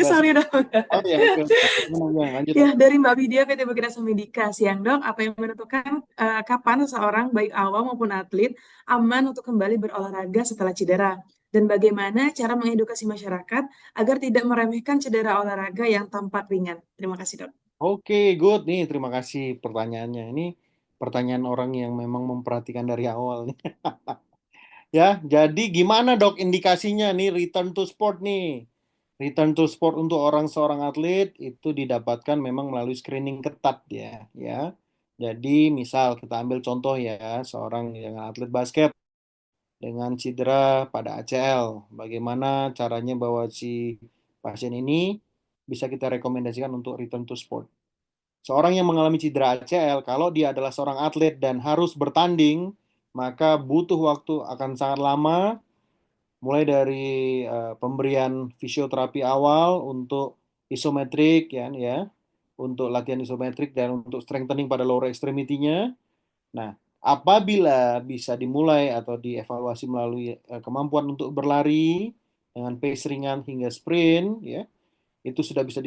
Mbak Sorry Sin. dok. Oh ya, oke, oke. Gimana, lanjut, Ya, lanjut. dari Mbak Vidya PT Bergerak Medika. Siang dok, apa yang menentukan kapan seseorang baik awam maupun atlet aman untuk kembali berolahraga setelah cedera? Dan bagaimana cara mengedukasi masyarakat agar tidak meremehkan cedera olahraga yang tampak ringan? Terima kasih dok. Oke, good nih. Terima kasih pertanyaannya. Ini pertanyaan orang yang memang memperhatikan dari awal nih. Ya, jadi gimana dok indikasinya nih return to sport nih? Return to sport untuk seorang atlet itu didapatkan memang melalui screening ketat ya, ya. Jadi misal kita ambil contoh ya, seorang yang atlet basket dengan cedera pada ACL. Bagaimana caranya bahwa si pasien ini bisa kita rekomendasikan untuk return to sport? Seorang yang mengalami cedera ACL, kalau dia adalah seorang atlet dan harus bertanding, maka butuh waktu akan sangat lama, mulai dari pemberian fisioterapi awal untuk isometrik, ya, untuk latihan isometrik dan untuk strengthening pada lower extremity-nya. Nah, apabila bisa dimulai atau dievaluasi melalui kemampuan untuk berlari dengan pace ringan hingga sprint, ya, itu sudah bisa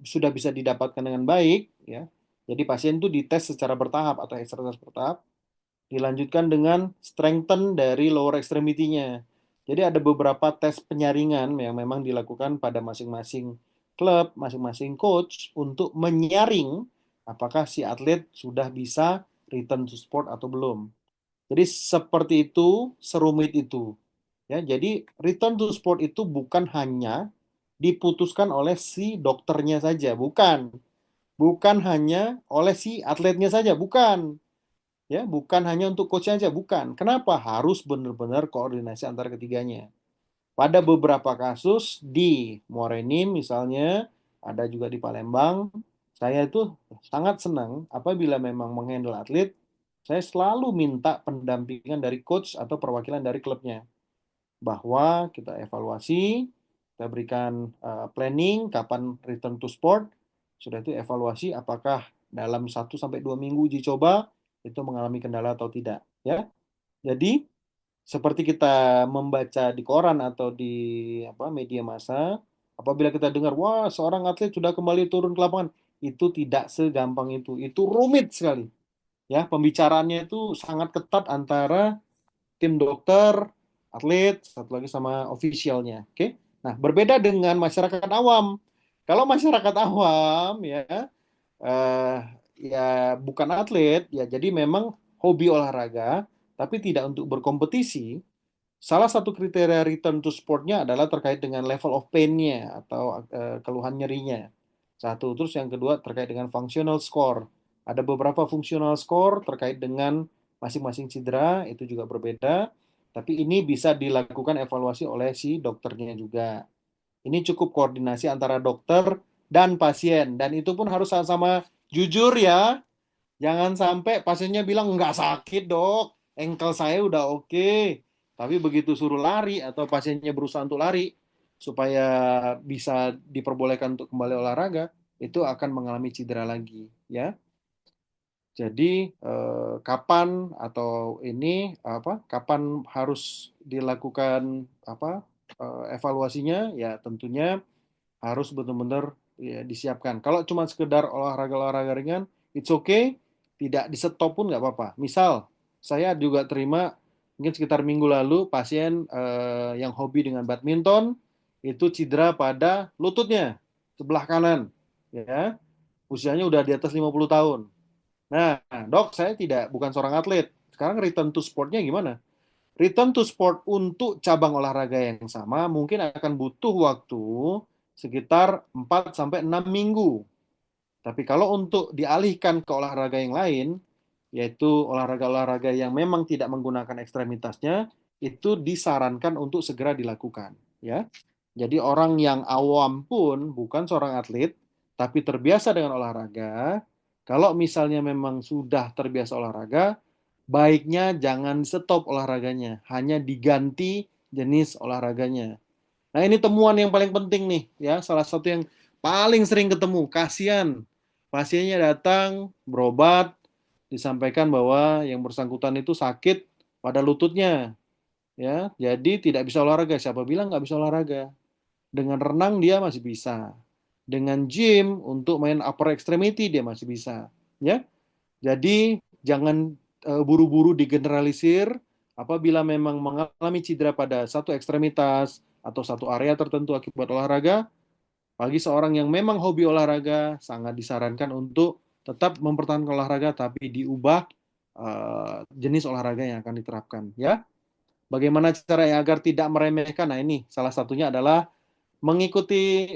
sudah bisa didapatkan dengan baik, ya. Jadi pasien itu dites secara bertahap atau exercise bertahap, dilanjutkan dengan strengthen dari lower extremity-nya. Jadi ada beberapa tes penyaringan yang memang dilakukan pada masing-masing klub, masing-masing coach untuk menyaring apakah si atlet sudah bisa return to sport atau belum. Jadi seperti itu, serumit itu. Ya, jadi return to sport itu bukan hanya diputuskan oleh si dokternya saja, bukan. Bukan hanya oleh si atletnya saja, bukan. Ya, bukan hanya untuk coachnya saja, bukan. Kenapa? Harus benar-benar koordinasi antara ketiganya. Pada beberapa kasus di Morenin misalnya, ada juga di Palembang, saya itu sangat senang apabila memang menghandle atlet, saya selalu minta pendampingan dari coach atau perwakilan dari klubnya. Bahwa kita evaluasi, kita berikan planning kapan return to sport, sudah itu evaluasi apakah dalam 1 sampai 2 minggu uji coba itu mengalami kendala atau tidak. Ya, jadi seperti kita membaca di koran atau di media massa, apabila kita dengar, wah seorang atlet sudah kembali turun ke lapangan, itu tidak segampang itu rumit sekali. Ya, pembicaraannya itu sangat ketat antara tim dokter, atlet, satu lagi sama ofisialnya. Oke, nah berbeda dengan masyarakat awam. Kalau masyarakat awam eh, ya bukan atlet, ya jadi memang hobi olahraga, tapi tidak untuk berkompetisi. Salah satu kriteria return to sportnya adalah terkait dengan level of pain-nya atau keluhan nyerinya. Satu, terus yang kedua terkait dengan functional score. Ada beberapa functional score terkait dengan masing-masing cedera, itu juga berbeda. Tapi ini bisa dilakukan evaluasi oleh si dokternya juga. Ini cukup koordinasi antara dokter dan pasien. Dan itu pun harus sama-sama jujur ya. Jangan sampai pasiennya bilang nggak sakit dok, engkel saya udah oke. Tapi begitu suruh lari atau pasiennya berusaha untuk lari supaya bisa diperbolehkan untuk kembali olahraga, itu akan mengalami cedera lagi, ya. Jadi kapan atau ini kapan harus dilakukan evaluasinya? Ya tentunya harus benar-benar ya, disiapkan. Kalau cuma sekedar olahraga-olahraga ringan, it's okay, tidak di stop pun nggak apa-apa. Misal, saya juga terima mungkin sekitar minggu lalu pasien yang hobi dengan badminton itu cedera pada lututnya sebelah kanan, ya, usianya udah di atas 50 tahun. Nah, dok, saya tidak bukan seorang atlet. Sekarang return to sportnya gimana? Return to sport untuk cabang olahraga yang sama mungkin akan butuh waktu sekitar 4 sampai 6 minggu. Tapi kalau untuk dialihkan ke olahraga yang lain, yaitu olahraga-olahraga yang memang tidak menggunakan ekstremitasnya, itu disarankan untuk segera dilakukan, ya. Jadi orang yang awam pun bukan seorang atlet, tapi terbiasa dengan olahraga, kalau misalnya memang sudah terbiasa olahraga, baiknya jangan stop olahraganya, hanya diganti jenis olahraganya. Nah, ini temuan yang paling penting nih, ya. Salah satu yang paling sering ketemu. Kasihan. Pasiennya datang, berobat, disampaikan bahwa yang bersangkutan itu sakit pada lututnya, ya. Jadi tidak bisa olahraga. Siapa bilang nggak bisa olahraga? Dengan renang dia masih bisa. Dengan gym untuk main upper extremity dia masih bisa, ya. Jadi jangan buru-buru digeneralisir apabila memang mengalami cedera pada satu ekstremitas atau satu area tertentu akibat olahraga. Bagi seorang yang memang hobi olahraga, sangat disarankan untuk tetap mempertahankan olahraga tapi diubah jenis olahraga yang akan diterapkan. Ya, bagaimana caranya agar tidak meremehkan? Nah ini salah satunya adalah mengikuti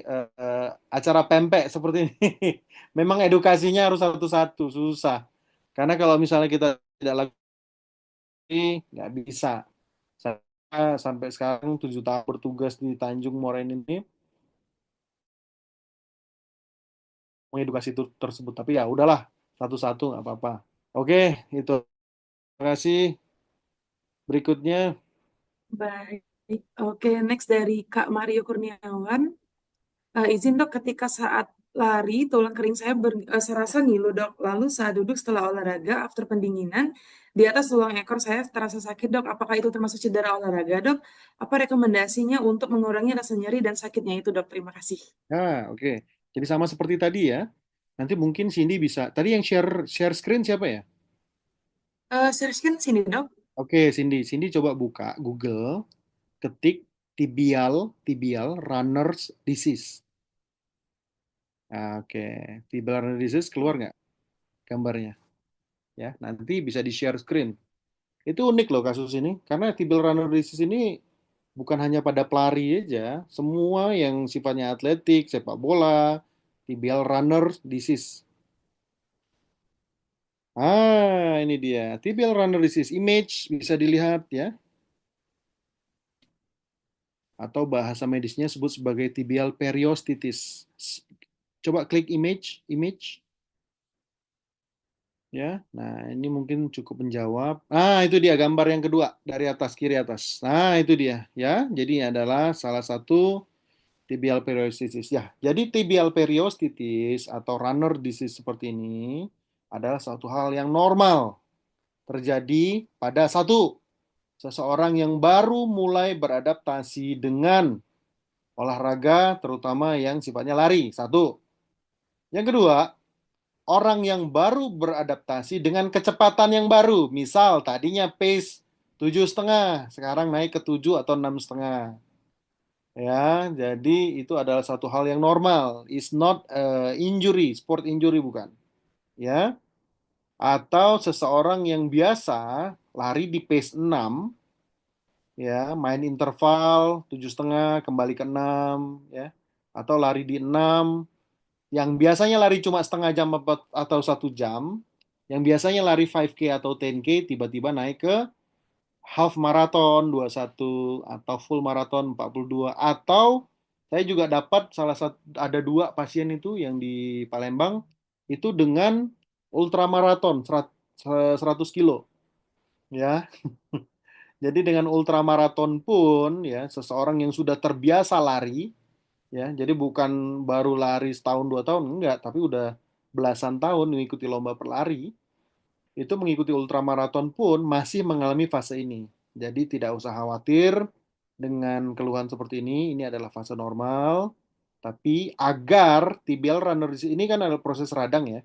acara pempek seperti ini. Memang edukasinya harus satu-satu, susah. Karena kalau misalnya kita tidak lagi, nggak bisa. Saya sampai sekarang 7 tahun bertugas di Tanjung Morenin ini, mengedukasi itu tersebut. Tapi ya udahlah, satu-satu nggak apa-apa. Oke, itu. Terima kasih. Berikutnya, Baik, oke, next dari Kak Mario Kurniawan. Izin dok, ketika saat lari, tulang kering saya serasa ngilu dok. Lalu saat duduk setelah olahraga, after pendinginan, di atas tulang ekor saya terasa sakit dok. Apakah itu termasuk cedera olahraga dok? Apa rekomendasinya untuk mengurangi rasa nyeri dan sakitnya itu dok? Terima kasih. oke. Jadi sama seperti tadi ya. Nanti mungkin Cindy bisa. Tadi yang share share screen siapa ya? Seriuskan sini dok. Oke, Cindy. Cindy coba buka Google, ketik tibial runners disease. Oke, tibial runners disease keluar nggak gambarnya? Ya, nanti bisa di share screen. Itu unik loh kasus ini, karena tibial runner disease ini bukan hanya pada pelari aja, semua yang sifatnya atletik, sepak bola, tibial runner disease. Ini dia, tibial runner disease. Image bisa dilihat ya, atau bahasa medisnya sebut sebagai tibial periostitis. Coba klik image ya. Nah, ini mungkin cukup menjawab. Itu dia gambar yang kedua dari atas kiri atas. Nah, itu dia ya. Jadi ini adalah salah satu tibial periostitis. Ya, jadi tibial periostitis atau runner disease seperti ini adalah suatu hal yang normal terjadi pada seseorang yang baru mulai beradaptasi dengan olahraga, terutama yang sifatnya lari. Satu. Yang kedua, orang yang baru beradaptasi dengan kecepatan yang baru. Misal tadinya pace 7,5, sekarang naik ke 7 atau 6,5. Ya, jadi itu adalah satu hal yang normal. It's not injury, sport injury bukan. Ya, atau seseorang yang biasa lari di pace 6, ya, main interval 7,5 kembali ke 6, ya, atau lari di 6, yang biasanya lari cuma setengah jam atau 1 jam, yang biasanya lari 5K atau 10K tiba-tiba naik ke half marathon 21 atau full marathon 42, atau saya juga dapat salah satu, ada dua pasien itu yang di Palembang itu dengan ultramaraton 100 kilo ya. Jadi dengan ultramaraton pun ya seseorang yang sudah terbiasa lari ya, jadi bukan baru lari setahun 2 tahun enggak, tapi udah belasan tahun mengikuti lomba berlari, itu mengikuti ultramaraton pun masih mengalami fase ini. Jadi tidak usah khawatir dengan keluhan seperti ini adalah fase normal. Tapi agar tibial runner disease ini kan adalah proses radang ya,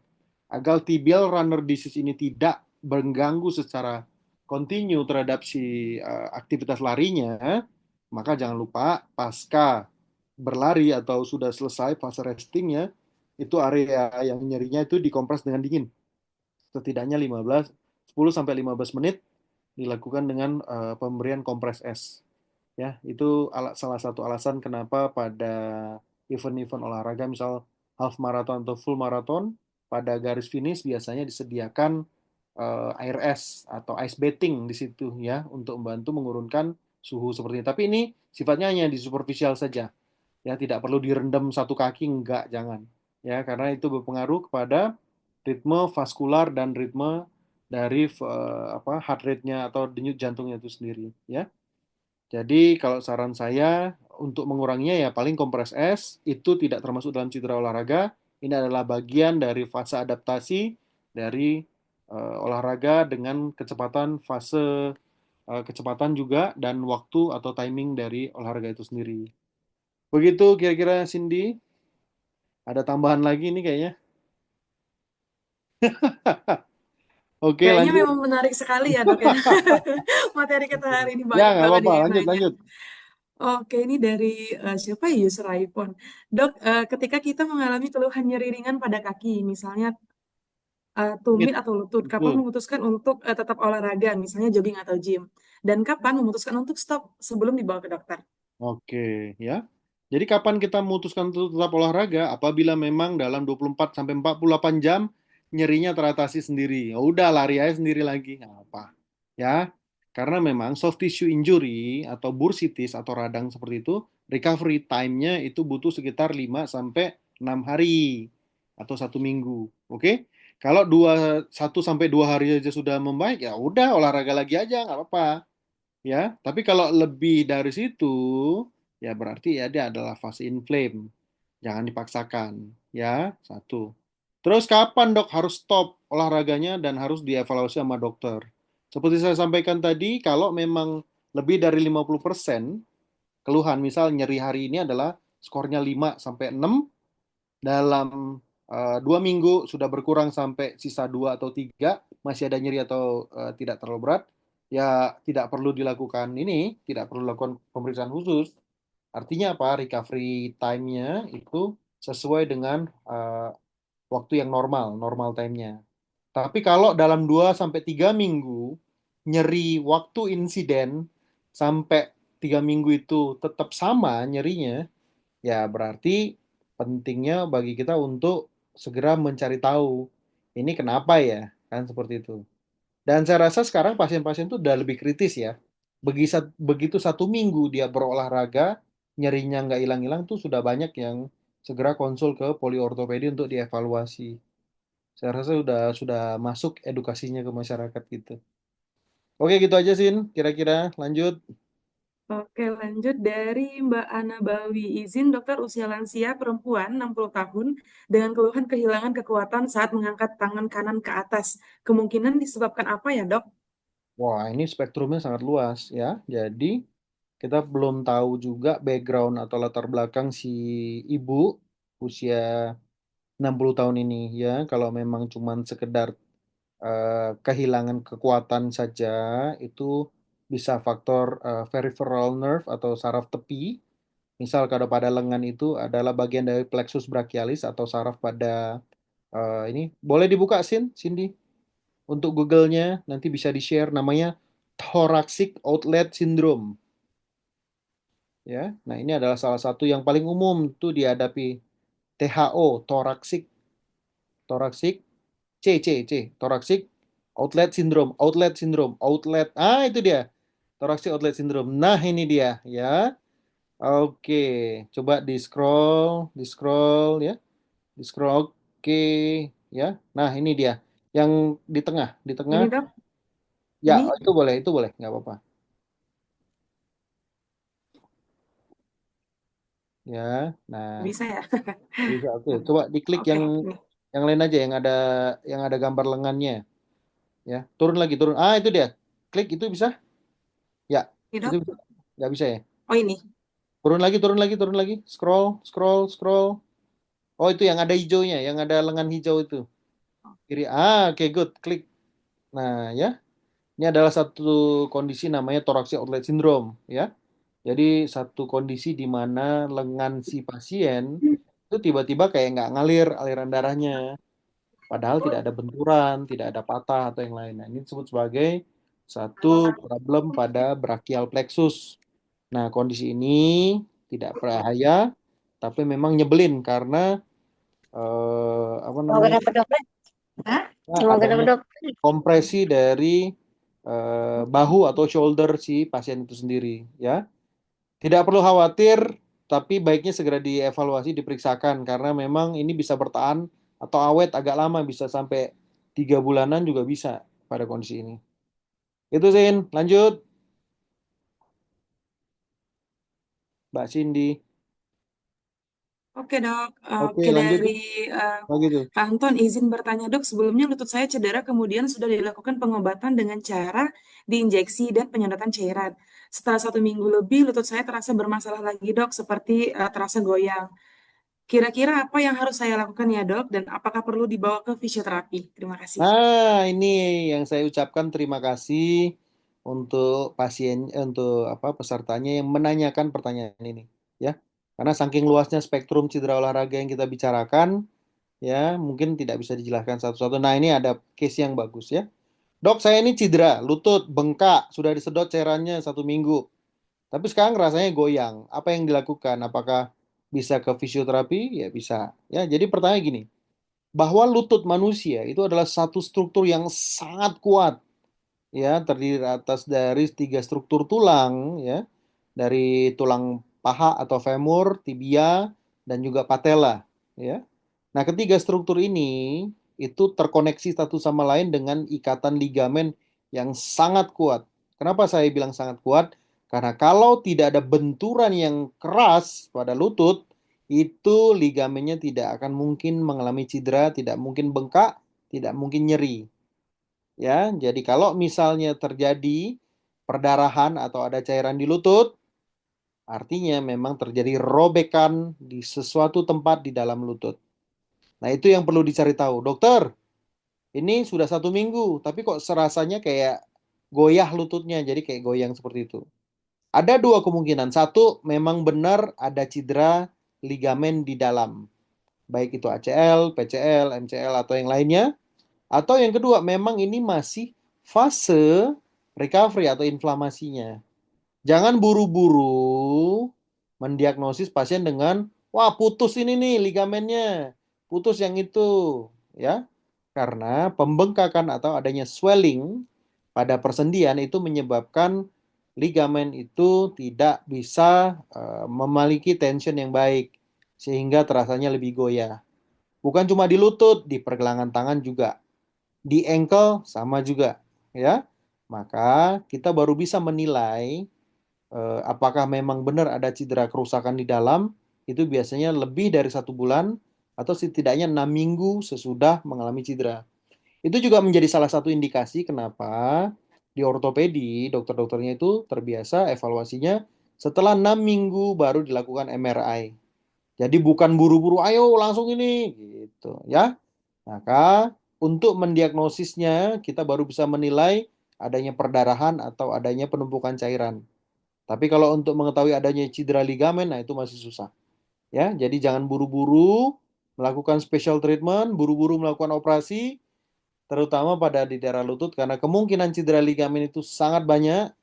agar tibial runner disease ini tidak mengganggu secara kontinu terhadap si aktivitas larinya, maka jangan lupa pasca berlari atau sudah selesai fase restingnya, itu area yang nyerinya itu dikompres dengan dingin setidaknya 10 sampai 15 menit dilakukan dengan pemberian kompres es. Ya, itu salah satu alasan kenapa pada event-event olahraga misal half marathon atau full marathon pada garis finish biasanya disediakan air es atau ice bathing di situ ya untuk membantu menurunkan suhu seperti ini. Tapi ini sifatnya hanya di superficial saja. Ya, tidak perlu direndam satu kaki, enggak, jangan. Ya, karena itu berpengaruh kepada ritme vaskular dan ritme dari heart rate-nya atau denyut jantungnya itu sendiri, ya. Jadi kalau saran saya untuk menguranginya ya paling kompres es itu tidak termasuk dalam cedera olahraga. Ini adalah bagian dari fase adaptasi dari olahraga dengan kecepatan kecepatan juga dan waktu atau timing dari olahraga itu sendiri. Begitu kira-kira Cindy. Ada tambahan lagi nih kayaknya. Oke, Kayaknya lanjut. memang menarik sekali ya dok ya. Materi kita hari ini Ya, banyak nggak banget apa-apa. nih yang Lanjut, nanya. lanjut. Oke, ini dari siapa ya, user iPhone. Dok, ketika kita mengalami keluhan nyeri ringan pada kaki, misalnya Mit, tumit atau lutut, kapan betul. memutuskan untuk tetap olahraga, misalnya jogging atau gym? Dan kapan memutuskan untuk stop sebelum dibawa ke dokter? Oke, ya. Jadi kapan kita memutuskan untuk tetap olahraga? Apabila memang dalam 24 sampai 48 jam nyerinya teratasi sendiri. Ya udah lari aja sendiri lagi. Nggak apa. Ya. Karena memang soft tissue injury atau bursitis atau radang seperti itu, recovery time-nya itu butuh sekitar 5 sampai 6 hari atau 1 minggu. Oke? Kalau 1 sampai 2 hari aja sudah membaik, ya udah olahraga lagi aja, nggak apa-apa. Ya, tapi kalau lebih dari situ, ya berarti ya dia adalah fase inflame. Jangan dipaksakan, ya. Satu. Terus kapan dok harus stop olahraganya dan harus dievaluasi sama dokter? Seperti saya sampaikan tadi, kalau memang lebih dari 50% keluhan, misal nyeri hari ini adalah skornya 5 sampai 6, dalam 2 minggu sudah berkurang sampai sisa 2 atau 3, masih ada nyeri atau tidak terlalu berat, ya tidak perlu dilakukan ini, tidak perlu dilakukan pemeriksaan khusus. Artinya apa? Recovery time-nya itu sesuai dengan waktu yang normal, normal time-nya. Tapi kalau dalam 2 sampai 3 minggu nyeri waktu insiden sampai 3 minggu itu tetap sama nyerinya, ya berarti pentingnya bagi kita untuk segera mencari tahu ini kenapa ya, kan seperti itu. Dan saya rasa sekarang pasien-pasien itu udah lebih kritis ya. Begitu 1 minggu dia berolahraga, nyerinya nggak hilang-hilang tuh sudah banyak yang segera konsul ke poliortopedi untuk dievaluasi. Saya rasa sudah masuk edukasinya ke masyarakat gitu. Oke, gitu aja Sin. Kira-kira lanjut. Oke, lanjut dari Mbak Ana Bawi. Izin dokter usia lansia perempuan 60 tahun dengan keluhan kehilangan kekuatan saat mengangkat tangan kanan ke atas. Kemungkinan disebabkan apa ya, Dok? Wah, ini spektrumnya sangat luas ya. Jadi kita belum tahu juga background atau latar belakang si ibu usia 60 tahun ini ya. Kalau memang cuman sekedar kehilangan kekuatan saja, itu bisa faktor peripheral nerve atau saraf tepi. Misal kalau pada lengan itu adalah bagian dari plexus brachialis atau saraf pada ini. Boleh dibuka Cindy? Untuk Google-nya nanti bisa di-share, namanya thoracic outlet syndrome ya. Nah, ini adalah salah satu yang paling umum tuh dihadapi. THO, thoracic thoracic C thoracic outlet syndrome outlet, itu dia, thoracic outlet syndrome. Nah, ini dia ya. Oke, coba di scroll ya, di scroll. Oke ya. Nah, ini dia yang di tengah. Ini, Dok? Ya, Ini itu boleh, nggak apa-apa ya. Nah, bisa ya? bisa. Oke, coba diklik Oke, yang ini. lain aja, yang ada gambar lengannya ya. Turun lagi, turun. Itu dia. Klik itu bisa. Ya, Ini, itu Dok? bisa. Nggak bisa ya. Oh, ini. Turun lagi, turun lagi, turun lagi. Scroll, scroll, scroll. Oh, itu yang ada hijaunya, yang ada lengan hijau itu. Kiri. Oke, good. Klik. Nah, ya. Ini adalah satu kondisi namanya thoracic outlet syndrome, ya. Jadi satu kondisi di mana lengan si pasien itu tiba-tiba kayak nggak ngalir aliran darahnya. Padahal tidak ada benturan, tidak ada patah atau yang lain. Nah, ini disebut sebagai satu problem pada brachial plexus. Nah, kondisi ini tidak berbahaya, tapi memang nyebelin karena apa Mau namanya, kenapa dokter? Hah? Mau kenapa adanya dokter? kompresi dari bahu atau shoulder si pasien itu sendiri, ya. Tidak perlu khawatir, tapi baiknya segera dievaluasi, diperiksakan karena memang ini bisa bertahan atau awet agak lama, bisa sampai 3 bulanan juga bisa pada kondisi ini. Itu Zin, lanjut Mbak Cindy. Oke, Dok. Oke, Oke, lanjut dari ya. eh, Oh gitu. Kak Anton, izin bertanya, Dok. Sebelumnya lutut saya cedera, kemudian sudah dilakukan pengobatan dengan cara diinjeksi dan penyedotan cairan. Setelah 1 minggu lebih, lutut saya terasa bermasalah lagi, Dok, seperti terasa goyang. Kira-kira apa yang harus saya lakukan ya, Dok? Dan apakah perlu dibawa ke fisioterapi? Terima kasih. Ini yang saya ucapkan terima kasih untuk untuk apa, pesertanya yang menanyakan pertanyaan ini, ya. Karena saking luasnya spektrum cedera olahraga yang kita bicarakan, ya, mungkin tidak bisa dijelaskan satu-satu. Nah, ini ada case yang bagus ya. Dok, saya ini cedera, lutut bengkak, sudah disedot cairannya 1 minggu. Tapi sekarang rasanya goyang. Apa yang dilakukan? Apakah bisa ke fisioterapi? Ya bisa. Ya, jadi pertanyaan gini, bahwa lutut manusia itu adalah satu struktur yang sangat kuat, ya, terdiri atas dari 3 struktur tulang, ya, dari tulang paha atau femur, tibia, dan juga patella, ya. Nah, ketiga struktur ini itu terkoneksi satu sama lain dengan ikatan ligamen yang sangat kuat. Kenapa saya bilang sangat kuat? Karena kalau tidak ada benturan yang keras pada lutut, itu ligamennya tidak akan mungkin mengalami cedera, tidak mungkin bengkak, tidak mungkin nyeri. Ya, jadi kalau misalnya terjadi perdarahan atau ada cairan di lutut, artinya memang terjadi robekan di sesuatu tempat di dalam lutut. Nah, itu yang perlu dicari tahu. Dokter, ini sudah 1 minggu, tapi kok serasanya kayak goyah lututnya, jadi kayak goyang seperti itu. Ada dua kemungkinan. Satu, memang benar ada cedera ligamen di dalam. Baik itu ACL, PCL, MCL, atau yang lainnya. Atau yang kedua, memang ini masih fase recovery atau inflamasinya. Jangan buru-buru mendiagnosis pasien dengan, wah putus ini nih ligamennya, putus yang itu, ya. Karena pembengkakan atau adanya swelling pada persendian itu menyebabkan ligamen itu tidak bisa memiliki tension yang baik, sehingga terasanya lebih goyah. Bukan cuma di lutut, di pergelangan tangan juga, di ankle sama juga, ya. Maka kita baru bisa menilai apakah memang benar ada cedera kerusakan di dalam, itu biasanya lebih dari 1 bulan atau setidaknya 6 minggu sesudah mengalami cedera. Itu juga menjadi salah satu indikasi kenapa di ortopedi dokter-dokternya itu terbiasa evaluasinya setelah 6 minggu baru dilakukan MRI. Jadi bukan buru-buru, ayo langsung ini, gitu ya. Maka untuk mendiagnosisnya kita baru bisa menilai adanya perdarahan atau adanya penumpukan cairan. Tapi kalau untuk mengetahui adanya cedera ligamen, nah itu masih susah. Ya, jadi jangan buru-buru melakukan special treatment, buru-buru melakukan operasi, terutama pada di daerah lutut karena kemungkinan cedera ligamen itu sangat banyak.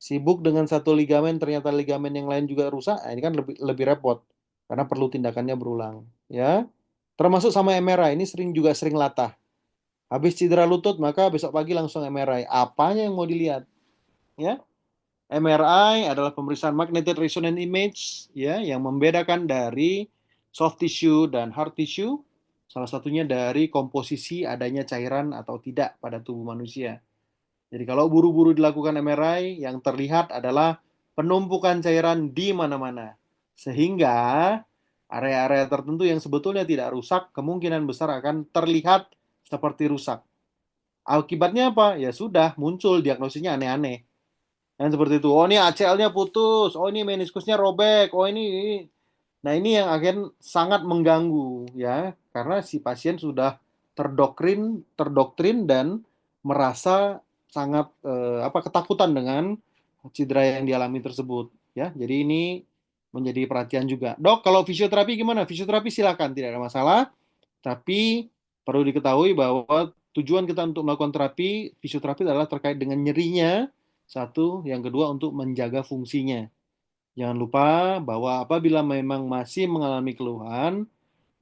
Sibuk dengan satu ligamen, ternyata ligamen yang lain juga rusak. Nah, ini kan lebih lebih repot karena perlu tindakannya berulang. Ya, termasuk sama MRI ini sering latah. Habis cedera lutut maka besok pagi langsung MRI. Apanya yang mau dilihat? Ya, MRI adalah pemeriksaan magnetic resonance image ya yang membedakan dari soft tissue dan hard tissue. Salah satunya dari komposisi adanya cairan atau tidak pada tubuh manusia. Jadi kalau buru-buru dilakukan MRI yang terlihat adalah penumpukan cairan di mana-mana. Sehingga area-area tertentu yang sebetulnya tidak rusak kemungkinan besar akan terlihat seperti rusak. Akibatnya apa? Ya sudah muncul diagnosisnya aneh-aneh. Yang seperti itu. Oh ini ACL-nya putus. Oh ini meniskusnya robek. Oh ini. Nah ini yang akan sangat mengganggu ya. Karena si pasien sudah terdoktrin dan merasa sangat ketakutan dengan cedera yang dialami tersebut. Ya, jadi ini menjadi perhatian juga. Dok, kalau fisioterapi gimana? Fisioterapi silakan, tidak ada masalah. Tapi perlu diketahui bahwa tujuan kita untuk melakukan fisioterapi adalah terkait dengan nyerinya, satu, yang kedua untuk menjaga fungsinya. Jangan lupa bahwa apabila memang masih mengalami keluhan,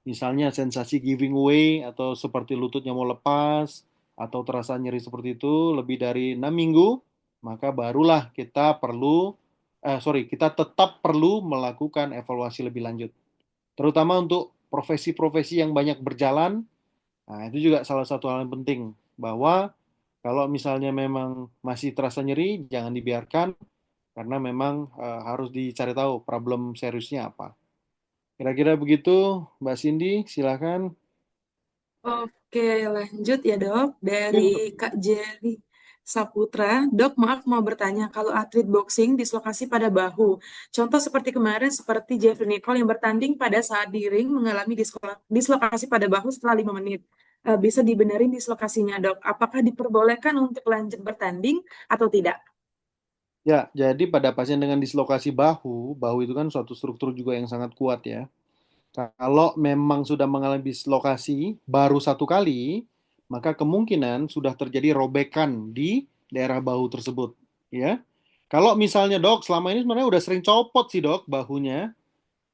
misalnya sensasi giving way atau seperti lututnya mau lepas, atau terasa nyeri seperti itu lebih dari 6 minggu, maka barulah kita tetap perlu melakukan evaluasi lebih lanjut. Terutama untuk profesi-profesi yang banyak berjalan. Nah, itu juga salah satu hal yang penting, bahwa kalau misalnya memang masih terasa nyeri, jangan dibiarkan, karena memang harus dicari tahu problem seriusnya apa. Kira-kira begitu, Mbak Cindy, silakan. Oke, lanjut ya dok. Dari Kak Jerry Saputra, dok maaf mau bertanya, kalau atlet boxing dislokasi pada bahu, contoh seperti kemarin seperti Jeffrey Nicole yang bertanding pada saat di ring mengalami dislokasi pada bahu setelah 5 menit. Bisa dibenerin dislokasinya dok, apakah diperbolehkan untuk lanjut bertanding atau tidak? Ya, jadi pada pasien dengan dislokasi bahu itu kan suatu struktur juga yang sangat kuat ya. Kalau memang sudah mengalami dislokasi baru 1 kali, maka kemungkinan sudah terjadi robekan di daerah bahu tersebut, ya. Kalau misalnya dok, selama ini sebenarnya udah sering copot sih dok bahunya,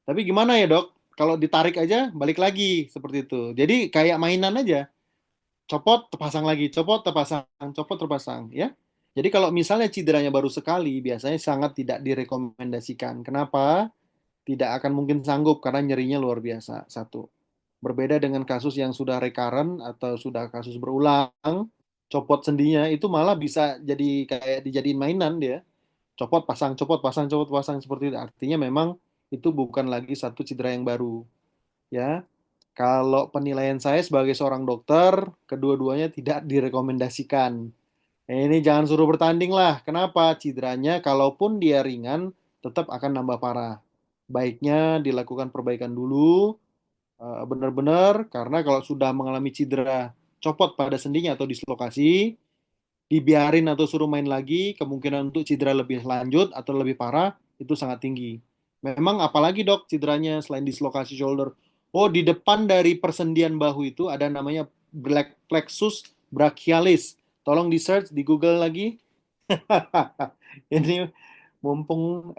tapi gimana ya dok? Kalau ditarik aja balik lagi seperti itu. Jadi kayak mainan aja, copot terpasang lagi, copot terpasang, copot terpasang, ya. Jadi kalau misalnya cederanya baru sekali, biasanya sangat tidak direkomendasikan. Kenapa? Tidak akan mungkin sanggup karena nyerinya luar biasa. Satu. Berbeda dengan kasus yang sudah recurrent atau sudah kasus berulang, copot sendinya itu malah bisa jadi kayak dijadiin mainan dia. Copot pasang, copot pasang seperti itu. Artinya memang itu bukan lagi satu cedera yang baru, ya. Kalau penilaian saya sebagai seorang dokter, kedua-duanya tidak direkomendasikan. Ini jangan suruh bertanding lah. Kenapa? Cederanya kalaupun dia ringan, tetap akan nambah parah. Baiknya dilakukan perbaikan dulu, benar-benar, karena kalau sudah mengalami cedera copot pada sendinya atau dislokasi, dibiarin atau suruh main lagi, kemungkinan untuk cedera lebih lanjut atau lebih parah itu sangat tinggi. Memang apalagi dok cederanya selain dislokasi shoulder? Oh, di depan dari persendian bahu itu ada namanya black plexus brachialis. Tolong di search di Google lagi. Ini mumpung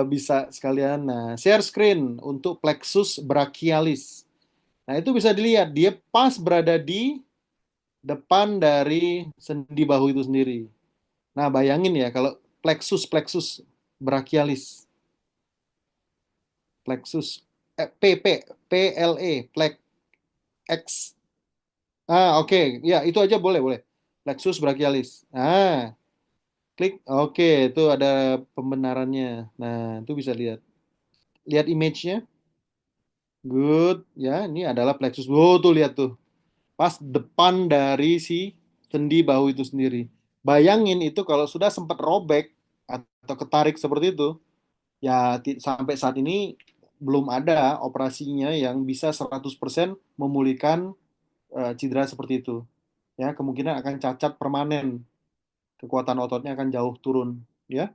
bisa sekalian. Nah, share screen untuk plexus brachialis. Nah, itu bisa dilihat dia pas berada di depan dari sendi bahu itu sendiri. Nah, bayangin ya kalau plexus plexus brachialis, plexus plex X. Oke. Ya, itu aja boleh, boleh. Plexus brachialis. Klik. Oke, itu ada pembenarannya. Nah, itu bisa lihat. Lihat image-nya. Good. Ya, ini adalah plexus. Oh, tuh lihat tuh. Pas depan dari si sendi bahu itu sendiri. Bayangin itu kalau sudah sempat robek atau ketarik seperti itu, ya sampai saat ini belum ada operasinya yang bisa 100% memulihkan cedera seperti itu. Ya, kemungkinan akan cacat permanen. Kekuatan ototnya akan jauh turun. Ya,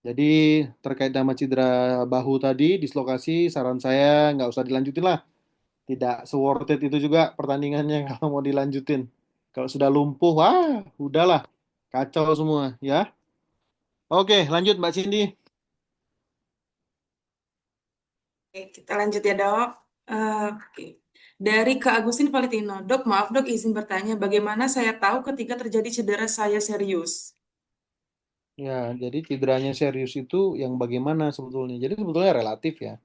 jadi terkait sama cedera bahu tadi, dislokasi, saran saya nggak usah dilanjutin lah. Tidak se-worth it itu juga pertandingannya kalau mau dilanjutin. Kalau sudah lumpuh, wah, udahlah, kacau semua, ya. Oke, lanjut Mbak Cindy. Oke, kita lanjut ya dok. Oke. Dari Kak Agustin Valentino, dok, maaf dok, izin bertanya, bagaimana saya tahu ketika terjadi cedera saya serius? Ya, jadi cederanya serius itu yang bagaimana sebetulnya? Jadi sebetulnya relatif ya.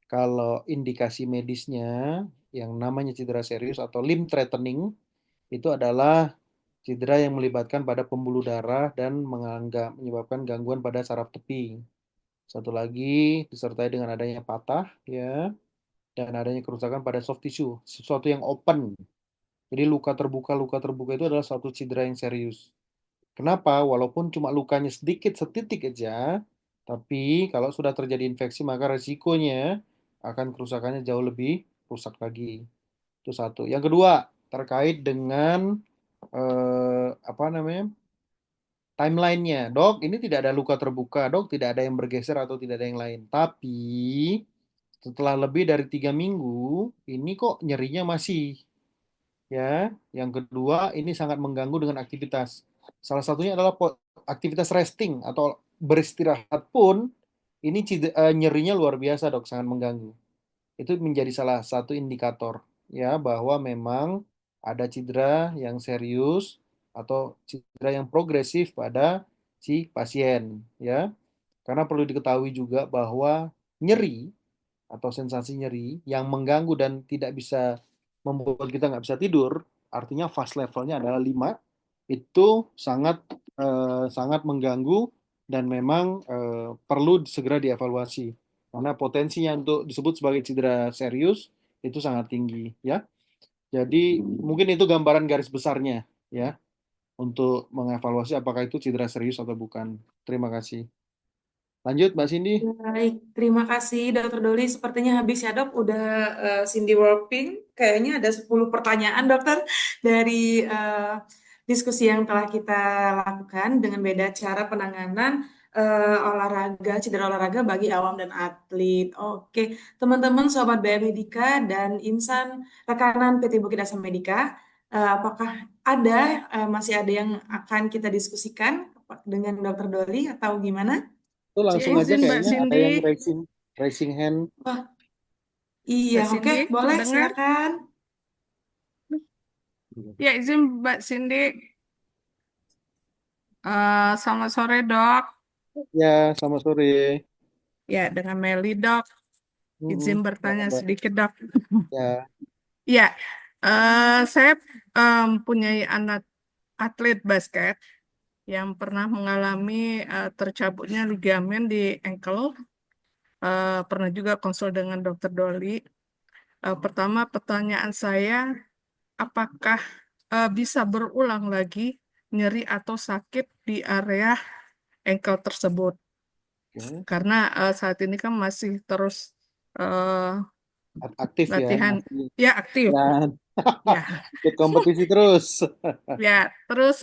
Kalau indikasi medisnya yang namanya cedera serius atau limb threatening itu adalah cedera yang melibatkan pada pembuluh darah dan menyebabkan gangguan pada saraf tepi. Satu lagi disertai dengan adanya patah ya dan adanya kerusakan pada soft tissue, sesuatu yang open. Jadi luka terbuka itu adalah suatu cedera yang serius. Kenapa? Walaupun cuma lukanya sedikit, setitik aja, tapi kalau sudah terjadi infeksi maka resikonya akan kerusakannya jauh lebih rusak lagi. Itu satu. Yang kedua, terkait dengan apa namanya? Timelinenya, dok, ini tidak ada luka terbuka, dok, tidak ada yang bergeser atau tidak ada yang lain. Tapi setelah lebih dari 3 minggu, ini kok nyerinya masih, ya. Yang kedua, ini sangat mengganggu dengan aktivitas. Salah satunya adalah aktivitas resting atau beristirahat pun, ini nyerinya luar biasa, dok, sangat mengganggu. Itu menjadi salah satu indikator, ya, bahwa memang ada cedera yang serius atau cedera yang progresif pada si pasien, ya. Karena perlu diketahui juga bahwa nyeri atau sensasi nyeri yang mengganggu dan tidak bisa membuat kita nggak bisa tidur, artinya fast levelnya adalah 5, itu sangat sangat mengganggu dan memang perlu segera dievaluasi. Karena potensinya untuk disebut sebagai cedera serius itu sangat tinggi, ya. Jadi mungkin itu gambaran garis besarnya, ya, untuk mengevaluasi apakah itu cedera serius atau bukan. Terima kasih. Lanjut, Mbak Cindy. Baik, terima kasih Dokter Doli. Sepertinya habis ya dok, udah Cindy Working. Kayaknya ada 10 pertanyaan dokter dari diskusi yang telah kita lakukan dengan beda cara penanganan olahraga, cedera olahraga bagi awam dan atlet. Oke, teman-teman Sobat BM Medika dan insan rekanan PT Bukit Asam Medika, apakah ada masih ada yang akan kita diskusikan dengan Dokter Doli atau gimana? Itu Ya, langsung aja izin Mbak kayaknya ada Cindy. yang raising hand. Wah, iya, Mbak oke, Cindy, boleh, kedengar? silakan. Ya, izin Mbak Cindy. Selamat sore, Dok. Ya, selamat sore. Ya, dengan Meli, Dok. Izin Ya, bertanya Mbak. sedikit, Dok. Ya, Ya, saya mempunyai anak atlet basket yang pernah mengalami tercabutnya ligamen di ankle. Pernah juga konsul dengan Dokter Doli. Pertama, pertanyaan saya, apakah bisa berulang lagi nyeri atau sakit di area ankle tersebut? oke. Karena saat ini kan masih terus eh, Aktif ya, latihan, masih. ya aktif, Ya, ya, ikut kompetisi terus. ya. Terus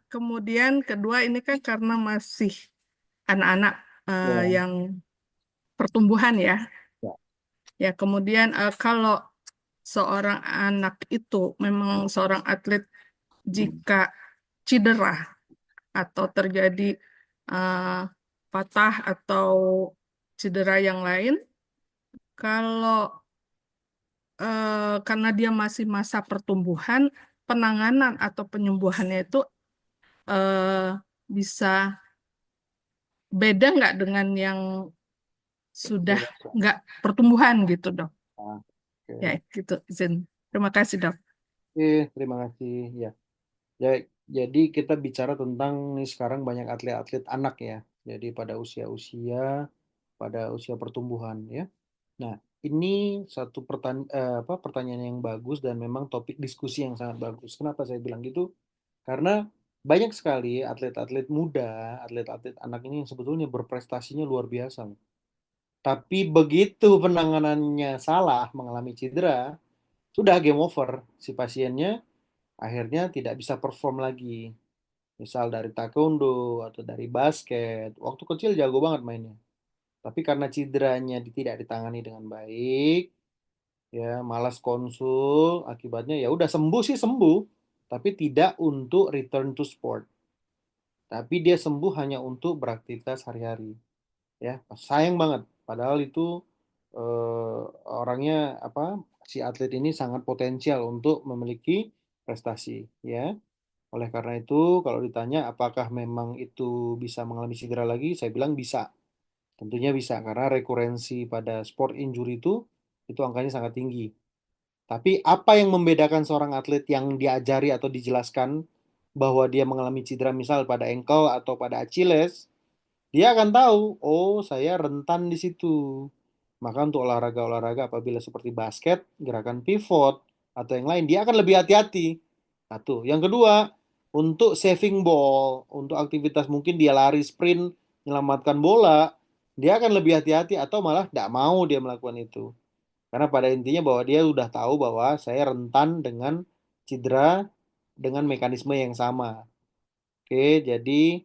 kemudian kedua ini kan karena masih anak-anak Ya, yang pertumbuhan ya, ya. ya. Kemudian kalau seorang anak itu memang seorang atlet jika cedera atau terjadi eh, patah atau cedera yang lain, kalau karena dia masih masa pertumbuhan, penanganan atau penyembuhannya itu eh, bisa beda nggak dengan yang sudah Dewasa. nggak pertumbuhan gitu, Dok? Nah, Ya, oke. gitu, izin. Terima kasih, Dok. Terima kasih. Ya, ya, jadi kita bicara tentang nih sekarang banyak atlet-atlet anak ya. Jadi pada usia pertumbuhan ya. Nah, ini satu pertanyaan yang bagus dan memang topik diskusi yang sangat bagus. Kenapa saya bilang gitu? Karena banyak sekali atlet-atlet muda, atlet-atlet anak ini yang sebetulnya berprestasinya luar biasa. Tapi begitu penanganannya salah, mengalami cedera, sudah game over. Si pasiennya akhirnya tidak bisa perform lagi. Misal dari taekwondo atau dari basket, waktu kecil jago banget mainnya. Tapi karena cederanya tidak ditangani dengan baik, ya malas konsul, akibatnya ya udah sembuh sih sembuh, tapi tidak untuk return to sport. Tapi dia sembuh hanya untuk beraktivitas hari-hari. Ya, sayang banget. Padahal itu orangnya apa? Si atlet ini sangat potensial untuk memiliki prestasi, ya. Oleh karena itu, kalau ditanya apakah memang itu bisa mengalami cedera lagi, saya bilang bisa. Tentunya bisa karena rekurensi pada sport injury itu angkanya sangat tinggi. Tapi apa yang membedakan seorang atlet yang diajari atau dijelaskan bahwa dia mengalami cedera misal pada ankle atau pada Achilles, dia akan tahu, oh saya rentan di situ. Maka untuk olahraga-olahraga apabila seperti basket, gerakan pivot, atau yang lain, dia akan lebih hati-hati. Satu. Yang kedua, untuk saving ball, untuk aktivitas mungkin dia lari sprint, menyelamatkan bola, dia akan lebih hati-hati atau malah tidak mau dia melakukan itu. Karena pada intinya bahwa dia sudah tahu bahwa saya rentan dengan cedera dengan mekanisme yang sama. Oke, jadi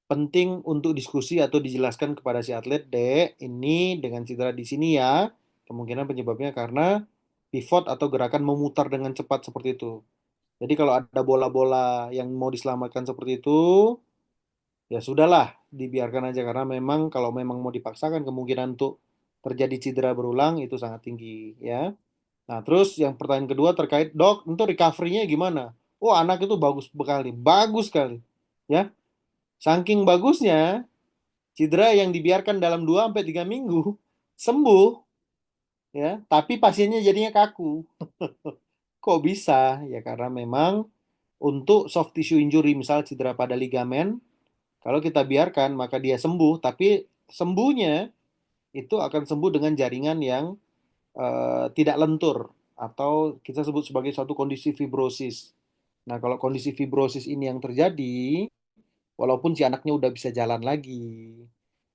penting untuk diskusi atau dijelaskan kepada si atlet, Dek, ini dengan cedera di sini ya, kemungkinan penyebabnya karena pivot atau gerakan memutar dengan cepat seperti itu. Jadi kalau ada bola-bola yang mau diselamatkan seperti itu, ya sudahlah, dibiarkan aja karena memang kalau memang mau dipaksakan kemungkinan untuk terjadi cedera berulang itu sangat tinggi ya. Nah, terus yang pertanyaan kedua terkait, Dok, untuk recovery-nya gimana? Oh, anak itu bagus sekali. Ya, saking bagusnya cedera yang dibiarkan dalam 2 sampai 3 minggu sembuh ya, tapi pasiennya jadinya kaku. Kok bisa? Ya karena memang untuk soft tissue injury misal cedera pada ligamen, kalau kita biarkan maka dia sembuh, tapi sembuhnya itu akan sembuh dengan jaringan yang tidak lentur atau kita sebut sebagai suatu kondisi fibrosis. Nah, kalau kondisi fibrosis ini yang terjadi, walaupun si anaknya udah bisa jalan lagi,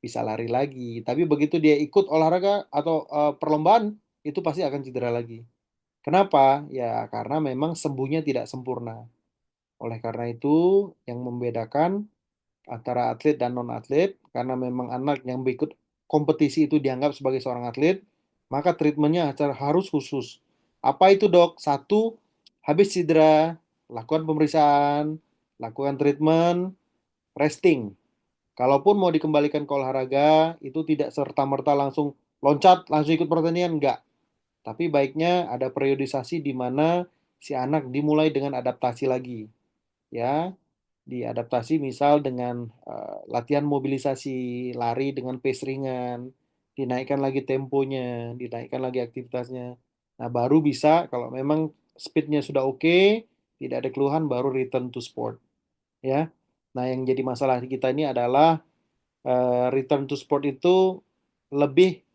bisa lari lagi, tapi begitu dia ikut olahraga atau perlombaan, itu pasti akan cedera lagi. Kenapa? Ya, karena memang sembuhnya tidak sempurna. Oleh karena itu, yang membedakan antara atlet dan non-atlet, karena memang anak yang berikut kompetisi itu dianggap sebagai seorang atlet, maka treatmentnya harus khusus. Apa itu, Dok? Satu, habis cedera, lakukan pemeriksaan, lakukan treatment, resting. Kalaupun mau dikembalikan ke olahraga, itu tidak serta-merta langsung loncat, langsung ikut pertandingan, enggak. Tapi baiknya ada periodisasi di mana si anak dimulai dengan adaptasi lagi. Ya, diadaptasi misal dengan latihan mobilisasi, lari dengan pace ringan, dinaikkan lagi temponya, dinaikkan lagi aktivitasnya. Nah, baru bisa kalau memang speednya sudah oke, tidak ada keluhan, baru return to sport. Ya, nah yang jadi masalah kita ini adalah return to sport itu lebih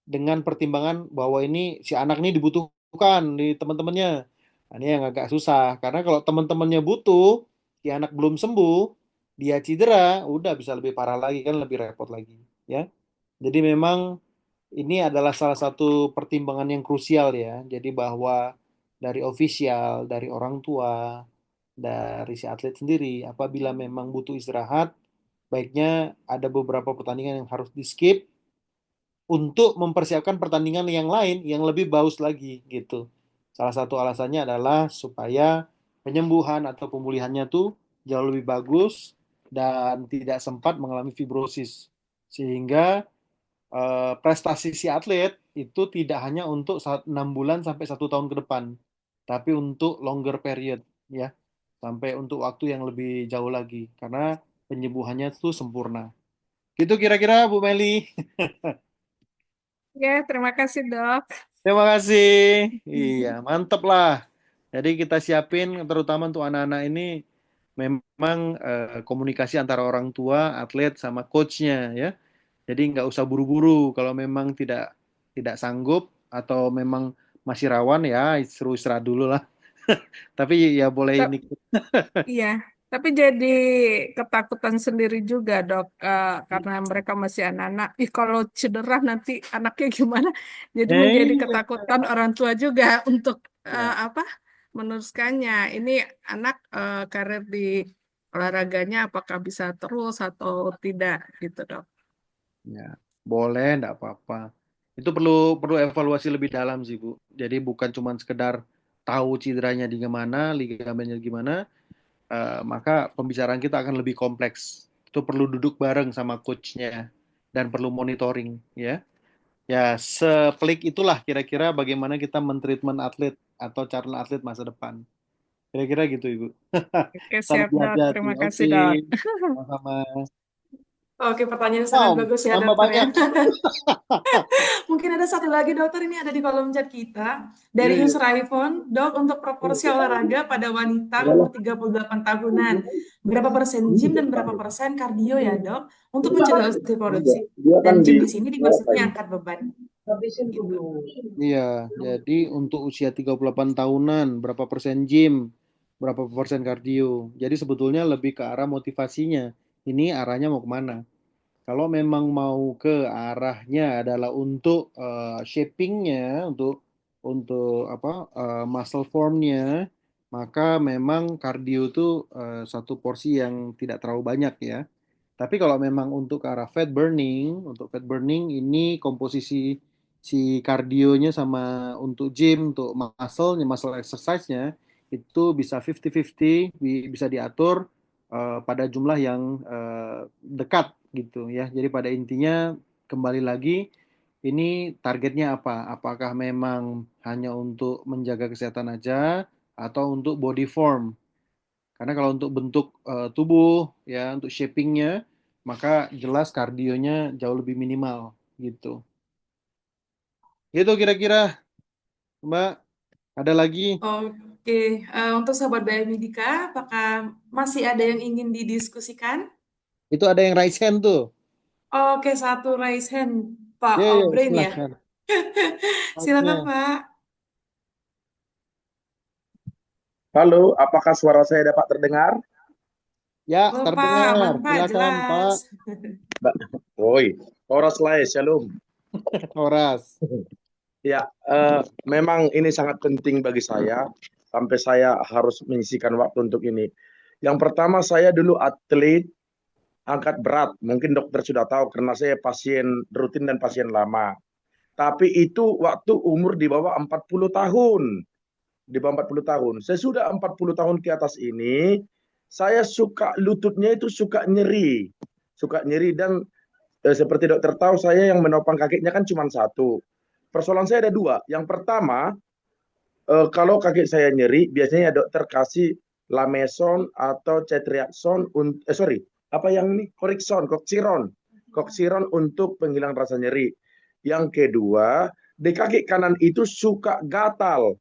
dengan pertimbangan bahwa ini si anak ini dibutuhkan di teman-temannya. Nah, ini yang agak susah karena kalau teman-temannya butuh, si anak belum sembuh, dia cedera, udah bisa lebih parah lagi kan lebih repot lagi, ya. Jadi memang ini adalah salah satu pertimbangan yang krusial ya. Jadi bahwa dari ofisial, dari orang tua, dari si atlet sendiri, apabila memang butuh istirahat, baiknya ada beberapa pertandingan yang harus di skip untuk mempersiapkan pertandingan yang lain yang lebih bagus lagi gitu. Salah satu alasannya adalah supaya penyembuhan atau pemulihannya tuh jauh lebih bagus dan tidak sempat mengalami fibrosis. Sehingga prestasi si atlet itu tidak hanya untuk 6 bulan sampai 1 tahun ke depan, tapi untuk longer period ya, sampai untuk waktu yang lebih jauh lagi karena penyembuhannya itu sempurna. Gitu kira-kira Bu Meli. Ya, terima kasih, Dok. Terima kasih. Iya, mantep lah. Jadi kita siapin terutama untuk anak-anak ini memang komunikasi antara orang tua, atlet sama coachnya ya. Jadi nggak usah buru-buru kalau memang tidak tidak sanggup atau memang masih rawan ya suruh istirahat dulu lah. Tapi ya boleh ini. Iya, tapi jadi ketakutan sendiri juga, Dok, karena mereka masih anak-anak. Ih, kalau cedera nanti anaknya gimana? Jadi menjadi Iya. ketakutan orang tua juga untuk Ya, apa meneruskannya. Ini anak karir di olahraganya apakah bisa terus atau tidak, gitu, Dok. ya. Boleh, enggak apa-apa. Itu perlu perlu evaluasi lebih dalam sih, Bu. Jadi bukan cuma sekedar tahu cederanya di mana, ligamennya gimana, maka pembicaraan kita akan lebih kompleks. Itu perlu duduk bareng sama coachnya dan perlu monitoring ya. Ya, sepelik itulah kira-kira bagaimana kita mentreatment atlet atau calon atlet masa depan. Kira-kira gitu, Ibu. Oke, Salam siap, Dok. hati-hati. Terima kasih, Oke, Dok. sama-sama. Oke, pertanyaan sangat bagus ya Tambah dokter ya. banyak. Mungkin ada satu lagi dokter, ini ada di kolom chat kita. Iya, Dari iya. Yusra iPhone, dok untuk proporsi olahraga pada wanita umur 38 tahunan. Berapa persen gym dan berapa persen kardio ya dok? Untuk mencegah osteoporosis. Dan gym di sini dimaksudnya angkat beban. Gitu. Iya, jadi untuk usia 38 tahunan, berapa persen gym, berapa persen kardio. Jadi sebetulnya lebih ke arah motivasinya. Ini arahnya mau kemana? Kalau memang mau ke arahnya adalah untuk shapingnya, untuk apa muscle formnya, maka memang kardio itu satu porsi yang tidak terlalu banyak ya. Tapi kalau memang untuk ke arah fat burning, untuk fat burning ini komposisi si kardionya sama untuk gym, untuk muscle-nya, muscle exercise-nya itu bisa 50-50, bisa diatur pada jumlah yang dekat gitu ya. Jadi pada intinya kembali lagi ini targetnya apa? Apakah memang hanya untuk menjaga kesehatan aja atau untuk body form? Karena kalau untuk bentuk tubuh ya, untuk shapingnya, maka jelas kardionya jauh lebih minimal gitu. Itu kira-kira, Mbak. Ada lagi? Oke, untuk sahabat BMI Dika, apakah masih ada yang ingin didiskusikan? Itu ada yang raise hand tuh. Oke, satu raise hand, Pak Ya, ya, Obrain ya. silahkan. Silakan Oke. Pak. Halo, apakah suara saya dapat terdengar? Ya, Halo Pak, terdengar. aman Pak, Silakan, Pak jelas. Oi, Horas Lai, Shalom. Horas. Ya, memang ini sangat penting bagi saya, sampai saya harus menyisihkan waktu untuk ini. Yang pertama, saya dulu atlet angkat berat. Mungkin dokter sudah tahu, karena saya pasien rutin dan pasien lama. Tapi itu waktu umur di bawah 40 tahun. Di bawah 40 tahun. Sesudah 40 tahun ke atas ini, saya suka lututnya itu suka nyeri. Suka nyeri dan seperti dokter tahu saya yang menopang kakinya kan cuma satu. Persoalan saya ada dua. Yang pertama, kalau kaki saya nyeri, biasanya dokter kasih lameson atau cetriaxone, sorry, apa yang ini? Koksiron untuk penghilang rasa nyeri. Yang kedua, di kaki kanan itu suka gatal.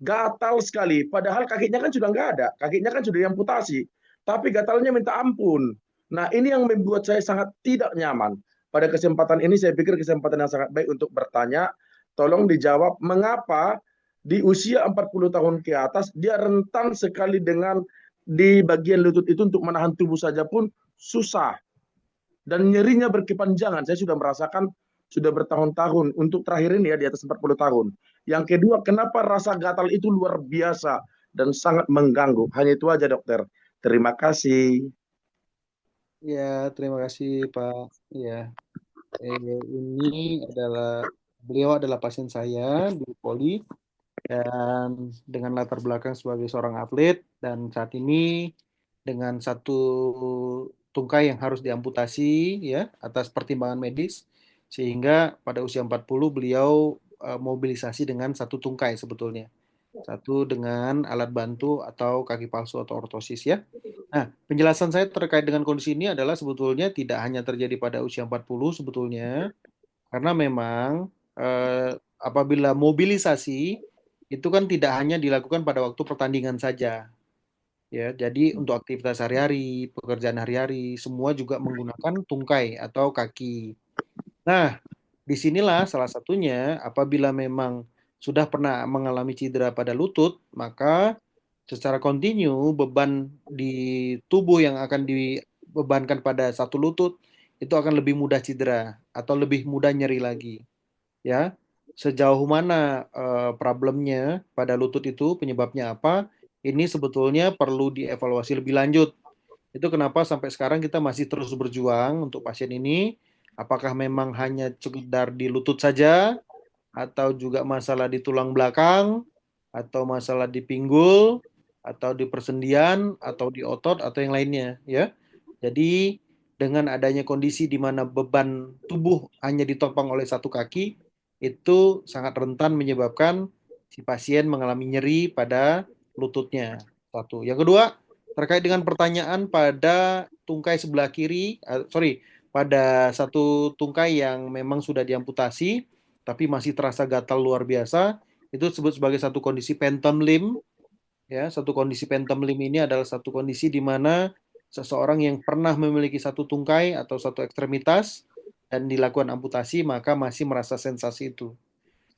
Gatal sekali, padahal kakinya kan sudah nggak ada. Kakinya kan sudah diamputasi. Tapi gatalnya minta ampun. Nah, ini yang membuat saya sangat tidak nyaman. Pada kesempatan ini saya pikir kesempatan yang sangat baik untuk bertanya, tolong dijawab mengapa di usia 40 tahun ke atas dia rentan sekali dengan di bagian lutut itu untuk menahan tubuh saja pun susah dan nyerinya berkepanjangan. Saya sudah merasakan sudah bertahun-tahun untuk terakhir ini ya di atas 40 tahun. Yang kedua, kenapa rasa gatal itu luar biasa dan sangat mengganggu. Hanya itu aja dokter. Terima kasih. Ya, terima kasih, Pak. Ya, ini adalah beliau adalah pasien saya di Poli dan dengan latar belakang sebagai seorang atlet dan saat ini dengan satu tungkai yang harus diamputasi ya atas pertimbangan medis, sehingga pada usia 40 beliau mobilisasi dengan satu tungkai sebetulnya. Satu dengan alat bantu atau kaki palsu atau ortosis ya. Nah, penjelasan saya terkait dengan kondisi ini adalah sebetulnya tidak hanya terjadi pada usia 40 sebetulnya, karena memang apabila mobilisasi itu kan tidak hanya dilakukan pada waktu pertandingan saja. Ya, jadi untuk aktivitas sehari-hari, pekerjaan hari-hari, semua juga menggunakan tungkai atau kaki. Nah, disinilah salah satunya apabila memang sudah pernah mengalami cedera pada lutut, maka secara kontinu beban di tubuh yang akan dibebankan pada satu lutut itu akan lebih mudah cedera atau lebih mudah nyeri lagi. Ya, sejauh mana problemnya pada lutut itu, penyebabnya apa? Ini sebetulnya perlu dievaluasi lebih lanjut. Itu kenapa sampai sekarang kita masih terus berjuang untuk pasien ini. Apakah memang hanya sekedar di lutut saja, atau juga masalah di tulang belakang, atau masalah di pinggul, atau di persendian, atau di otot, atau yang lainnya, ya. Jadi dengan adanya kondisi di mana beban tubuh hanya ditopang oleh satu kaki, itu sangat rentan menyebabkan si pasien mengalami nyeri pada lututnya. Satu. Yang kedua, terkait dengan pertanyaan pada tungkai sebelah kiri, pada satu tungkai yang memang sudah diamputasi, tapi masih terasa gatal luar biasa, itu disebut sebagai satu kondisi phantom limb. Ya, satu kondisi phantom limb ini adalah satu kondisi di mana seseorang yang pernah memiliki satu tungkai atau satu ekstremitas dan dilakukan amputasi, maka masih merasa sensasi itu.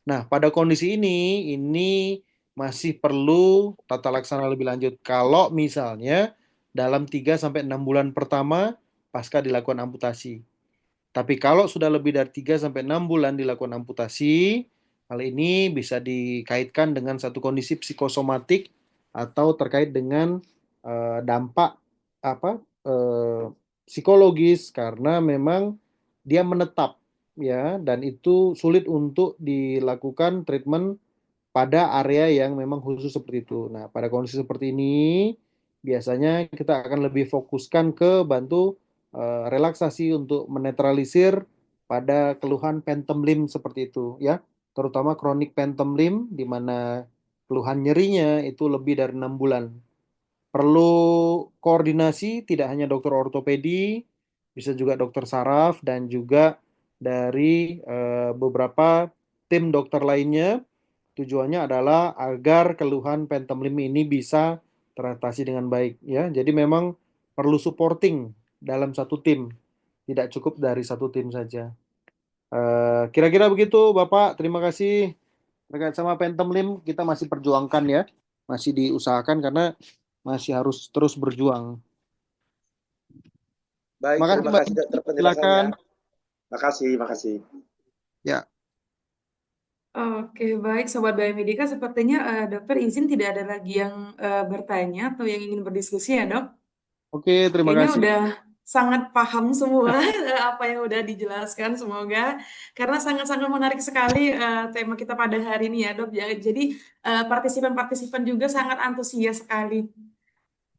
Nah, pada kondisi ini masih perlu tata laksana lebih lanjut. Kalau misalnya dalam 3 sampai 6 bulan pertama pasca dilakukan amputasi. Tapi kalau sudah lebih dari 3 sampai 6 bulan dilakukan amputasi, hal ini bisa dikaitkan dengan satu kondisi psikosomatik atau terkait dengan dampak apa psikologis, karena memang dia menetap ya, dan itu sulit untuk dilakukan treatment pada area yang memang khusus seperti itu. Nah, pada kondisi seperti ini biasanya kita akan lebih fokuskan ke bantu relaksasi untuk menetralisir pada keluhan phantom limb seperti itu ya, terutama chronic phantom limb di mana keluhan nyerinya itu lebih dari 6 bulan. Perlu koordinasi tidak hanya dokter ortopedi, bisa juga dokter saraf dan juga dari beberapa tim dokter lainnya. Tujuannya adalah agar keluhan phantom limb ini bisa teratasi dengan baik ya. Jadi memang perlu supporting dalam satu tim, tidak cukup dari satu tim saja. Kira-kira begitu Bapak. Terima kasih. Terkait sama phantom limb kita masih perjuangkan ya, masih diusahakan karena masih harus terus berjuang. Baik, Makasih terima Mbak. kasih dokter Silakan. penjelasannya. Makasih, makasih. Ya. Oke, baik Sobat Biomedika, sepertinya dokter izin tidak ada lagi yang bertanya atau yang ingin berdiskusi ya dok? Oke, terima Kayaknya kasih. udah sangat paham semua apa yang udah dijelaskan, semoga karena sangat-sangat menarik sekali tema kita pada hari ini ya dok. Jadi partisipan-partisipan juga sangat antusias sekali.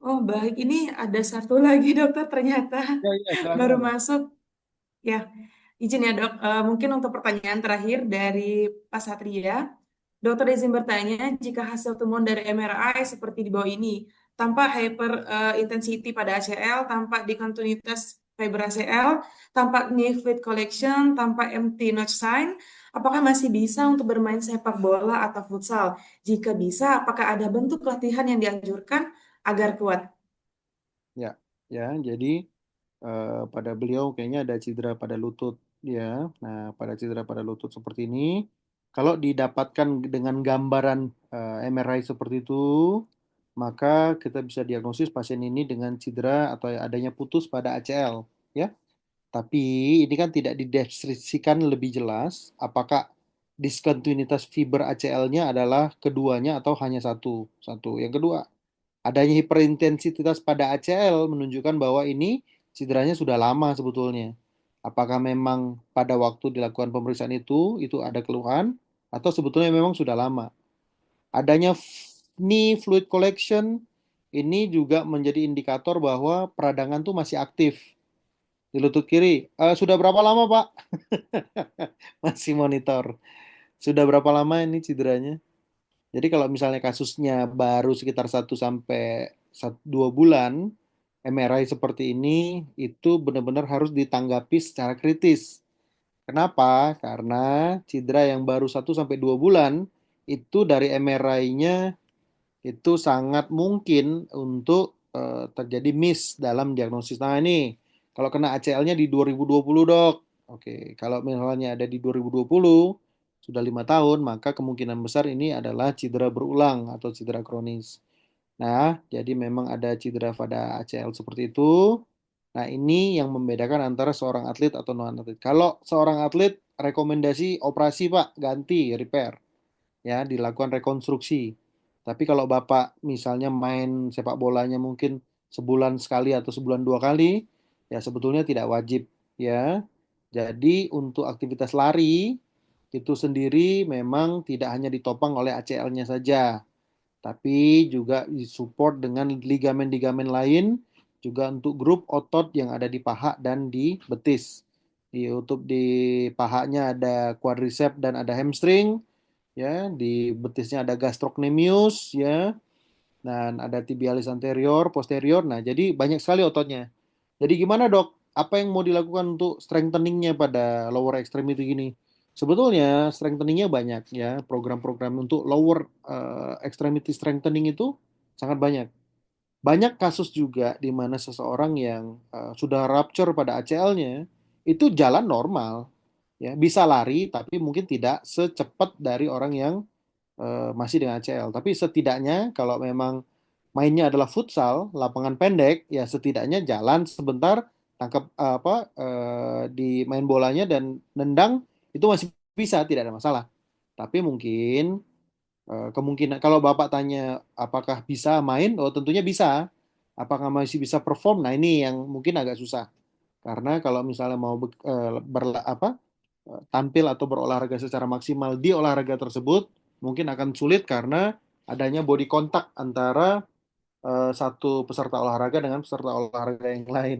Oh baik, ini ada satu lagi dokter ternyata Ya, ya, baru silakan. masuk. Ya, izin ya dok. Mungkin untuk pertanyaan terakhir dari Pak Satria. Dokter izin bertanya, jika hasil temuan dari MRI seperti di bawah ini, tanpa hyperintensity pada ACL, tanpa diskontinuitas fiber ACL, tanpa knee fluid collection, tanpa empty notch sign, apakah masih bisa untuk bermain sepak bola atau futsal? Jika bisa, apakah ada bentuk latihan yang dianjurkan agar kuat? Ya, ya. Jadi pada beliau kayaknya ada cedera pada lutut ya. Nah, pada cedera pada lutut seperti ini, kalau didapatkan dengan gambaran MRI seperti itu, maka kita bisa diagnosis pasien ini dengan cedera atau adanya putus pada ACL ya. Tapi ini kan tidak dideskripsikan lebih jelas apakah diskontinuitas fiber ACL-nya adalah keduanya atau hanya satu. Satu. Yang kedua, adanya hiperintensitas pada ACL menunjukkan bahwa ini cederanya sudah lama sebetulnya. Apakah memang pada waktu dilakukan pemeriksaan itu ada keluhan atau sebetulnya memang sudah lama. Adanya knee fluid collection ini juga menjadi indikator bahwa peradangan tuh masih aktif di lutut kiri. Sudah berapa lama, Pak? Masih monitor. Sudah berapa lama ini cederanya? Jadi kalau misalnya kasusnya baru sekitar 1 sampai 2 bulan, MRI seperti ini itu benar-benar harus ditanggapi secara kritis. Kenapa? Karena cedera yang baru 1 sampai 2 bulan itu dari MRI-nya itu sangat mungkin untuk terjadi miss dalam diagnosis. Nah ini kalau kena ACL-nya di 2020 dok. Oke, kalau misalnya ada di 2020 sudah 5 tahun, maka kemungkinan besar ini adalah cedera berulang atau cedera kronis. Nah, jadi memang ada cedera pada ACL seperti itu. Nah, ini yang membedakan antara seorang atlet atau non atlet. Kalau seorang atlet rekomendasi operasi Pak, ganti repair ya, dilakukan rekonstruksi. Tapi kalau Bapak misalnya main sepak bolanya mungkin sebulan sekali atau sebulan 2 kali, ya sebetulnya tidak wajib ya. Jadi untuk aktivitas lari itu sendiri memang tidak hanya ditopang oleh ACL-nya saja, tapi juga disupport dengan ligamen-ligamen lain juga untuk grup otot yang ada di paha dan di betis. Di pahanya ada quadricep dan ada hamstring, ya, di betisnya ada gastrocnemius, ya, dan ada tibialis anterior, posterior. Nah, jadi banyak sekali ototnya. Jadi gimana dok? Apa yang mau dilakukan untuk strengtheningnya pada lower extremity gini? Sebetulnya strengtheningnya banyak ya. Program-program untuk lower extremity strengthening itu sangat banyak. Banyak kasus juga di mana seseorang yang sudah rupture pada ACL-nya itu jalan normal, ya bisa lari tapi mungkin tidak secepat dari orang yang masih dengan ACL. Tapi setidaknya kalau memang mainnya adalah futsal, lapangan pendek, ya setidaknya jalan sebentar, tangkap di main bolanya dan nendang itu masih bisa, tidak ada masalah. Tapi mungkin kemungkinan kalau Bapak tanya apakah bisa main, oh tentunya bisa. Apakah masih bisa perform? Nah, ini yang mungkin agak susah. Karena kalau misalnya mau tampil atau berolahraga secara maksimal di olahraga tersebut mungkin akan sulit karena adanya body contact antara satu peserta olahraga dengan peserta olahraga yang lain.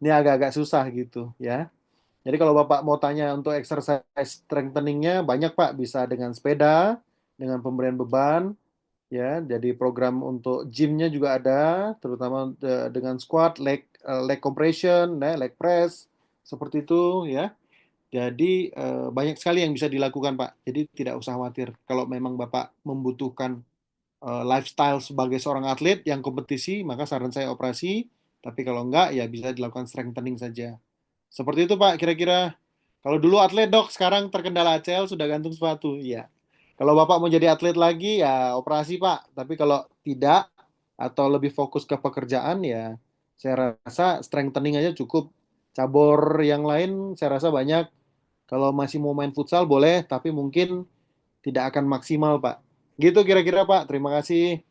Ini agak-agak susah gitu ya. Jadi kalau Bapak mau tanya untuk exercise strengtheningnya banyak Pak, bisa dengan sepeda, dengan pemberian beban, ya. Jadi program untuk gymnya juga ada, terutama dengan squat, leg compression, leg press, seperti itu ya. Jadi banyak sekali yang bisa dilakukan Pak. Jadi tidak usah khawatir kalau memang Bapak membutuhkan lifestyle sebagai seorang atlet yang kompetisi, maka saran saya operasi. Tapi kalau enggak, ya bisa dilakukan strengthening saja. Seperti itu Pak, kira-kira. Kalau dulu atlet dok, sekarang terkendala ACL sudah gantung sepatu. Iya. Kalau Bapak mau jadi atlet lagi, ya operasi Pak. Tapi kalau tidak, atau lebih fokus ke pekerjaan, ya saya rasa strengthening aja cukup. Cabur yang lain saya rasa banyak. Kalau masih mau main futsal boleh, tapi mungkin tidak akan maksimal Pak. Gitu kira-kira Pak. Terima kasih.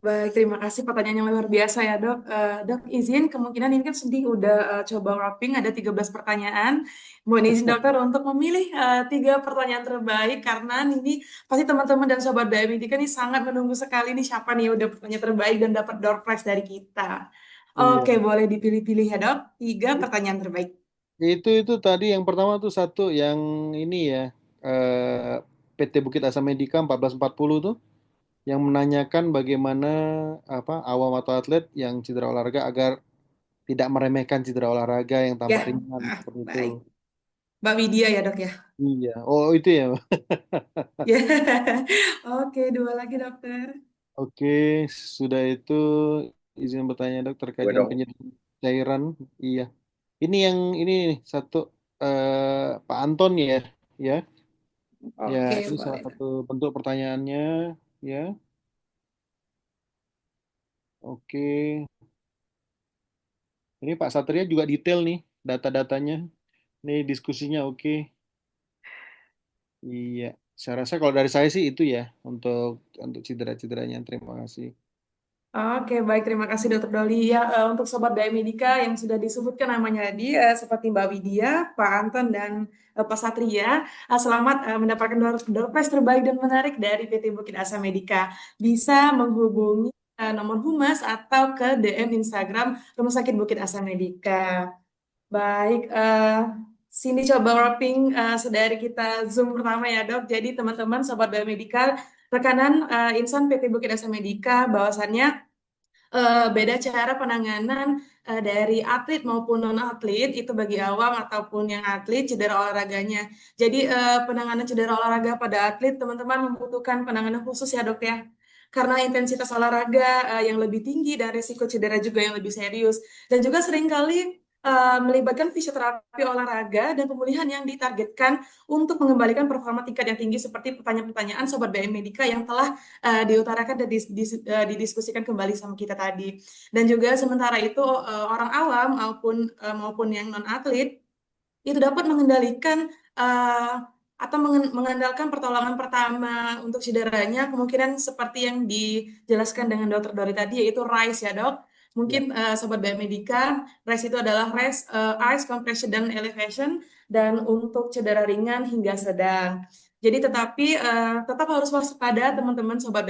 Baik, terima kasih pertanyaannya luar biasa ya dok. Dok, izin kemungkinan ini kan sedih udah coba wrapping, ada 13 pertanyaan. Mohon izin dokter untuk memilih 3 pertanyaan terbaik karena ini pasti teman-teman dan sobat BM ini kan ini sangat menunggu sekali nih siapa nih udah pertanyaan terbaik dan dapat door prize dari kita. Oke, Iya. boleh dipilih-pilih ya dok. 3 pertanyaan terbaik. Itu tadi yang pertama tuh satu yang ini ya, PT Bukit Asa Medika 1440 tuh yang menanyakan bagaimana awam atau atlet yang cedera olahraga agar tidak meremehkan cedera olahraga yang Ya, tampak ringan seperti itu. baik. Mbak Widya ya dok ya. Iya. Oh, itu ya. Ya. Oke, 2 lagi dokter. Oke, sudah itu izin bertanya dok terkait Gue dengan dong. penyediaan cairan. Iya. Ini yang ini nih, satu Pak Anton ya, ya. Ya, Oke, ini salah boleh dok. satu bentuk pertanyaannya, ya. Oke. Ini Pak Satria juga detail nih data-datanya. Nih diskusinya oke. Iya. Saya rasa kalau dari saya sih itu ya untuk cedera-cederanya. Terima kasih. Oke, baik. Terima kasih Dokter Doli. Ya, untuk Sobat BM Medika yang sudah disebutkan namanya tadi, seperti Mbak Widya, Pak Anton, dan Pak Satria, selamat mendapatkan door prize terbaik dan menarik dari PT Bukit Asa Medika. Bisa menghubungi nomor Humas atau ke DM Instagram Rumah Sakit Bukit Asa Medika. Baik, sini coba wrapping dari kita Zoom pertama ya dok. Jadi teman-teman Sobat BM Medika, rekanan insan PT Bukit Asa Medika, bahwasannya beda cara penanganan dari atlet maupun non-atlet itu bagi awam ataupun yang atlet cedera olahraganya. Jadi penanganan cedera olahraga pada atlet teman-teman membutuhkan penanganan khusus ya dok ya. Karena intensitas olahraga yang lebih tinggi dan risiko cedera juga yang lebih serius. Dan juga seringkali melibatkan fisioterapi olahraga dan pemulihan yang ditargetkan untuk mengembalikan performa tingkat yang tinggi seperti pertanyaan-pertanyaan Sobat BM Medika yang telah diutarakan dan didiskusikan kembali sama kita tadi. Dan juga sementara itu orang awam maupun yang non atlet itu dapat mengendalikan atau mengandalkan pertolongan pertama untuk cederanya kemungkinan seperti yang dijelaskan dengan Dokter Dori tadi yaitu RICE ya dok. Mungkin Sobat Biomedika, RICE itu adalah Rest, Ice Compression dan Elevation dan untuk cedera ringan hingga sedang. Jadi tetap harus waspada teman-teman Sobat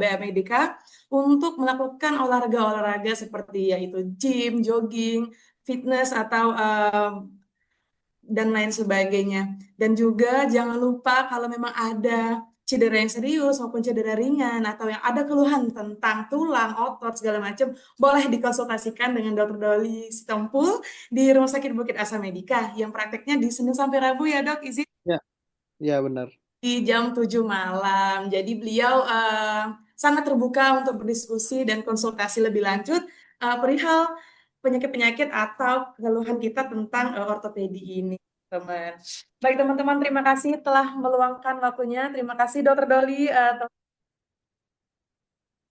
Biomedika untuk melakukan olahraga-olahraga seperti yaitu gym, jogging, fitness atau dan lain sebagainya. Dan juga jangan lupa kalau memang ada cedera yang serius maupun cedera ringan atau yang ada keluhan tentang tulang, otot, segala macam, boleh dikonsultasikan dengan Dokter Doli Sitompul di Rumah Sakit Bukit Asa Medika yang prakteknya di Senin sampai Rabu ya dok, izin Ya, ya benar. di jam 7 malam. Jadi beliau sangat terbuka untuk berdiskusi dan konsultasi lebih lanjut perihal penyakit-penyakit atau keluhan kita tentang ortopedi ini, teman. Baik teman-teman, terima kasih telah meluangkan waktunya. Terima kasih Dokter Doli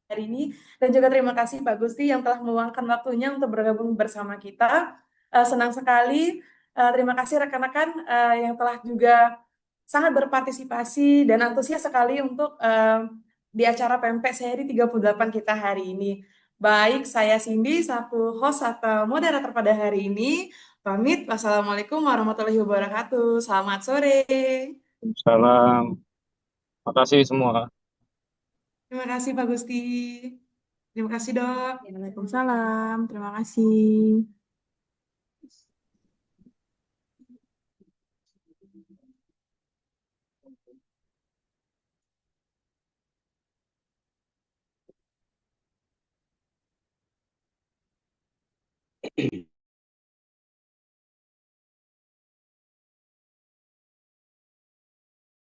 hari ini dan juga terima kasih Pak Gusti yang telah meluangkan waktunya untuk bergabung bersama kita. Senang sekali. Terima kasih rekan-rekan yang telah juga sangat berpartisipasi dan antusias sekali untuk di acara PMP seri 38 kita hari ini. Baik, saya Cindy, selaku host atau moderator pada hari ini. Pamit, wassalamualaikum warahmatullahi wabarakatuh. Selamat sore. Salam. Terima kasih semua. Terima kasih Pak Gusti. Terima kasih dok. Waalaikumsalam. Terima kasih.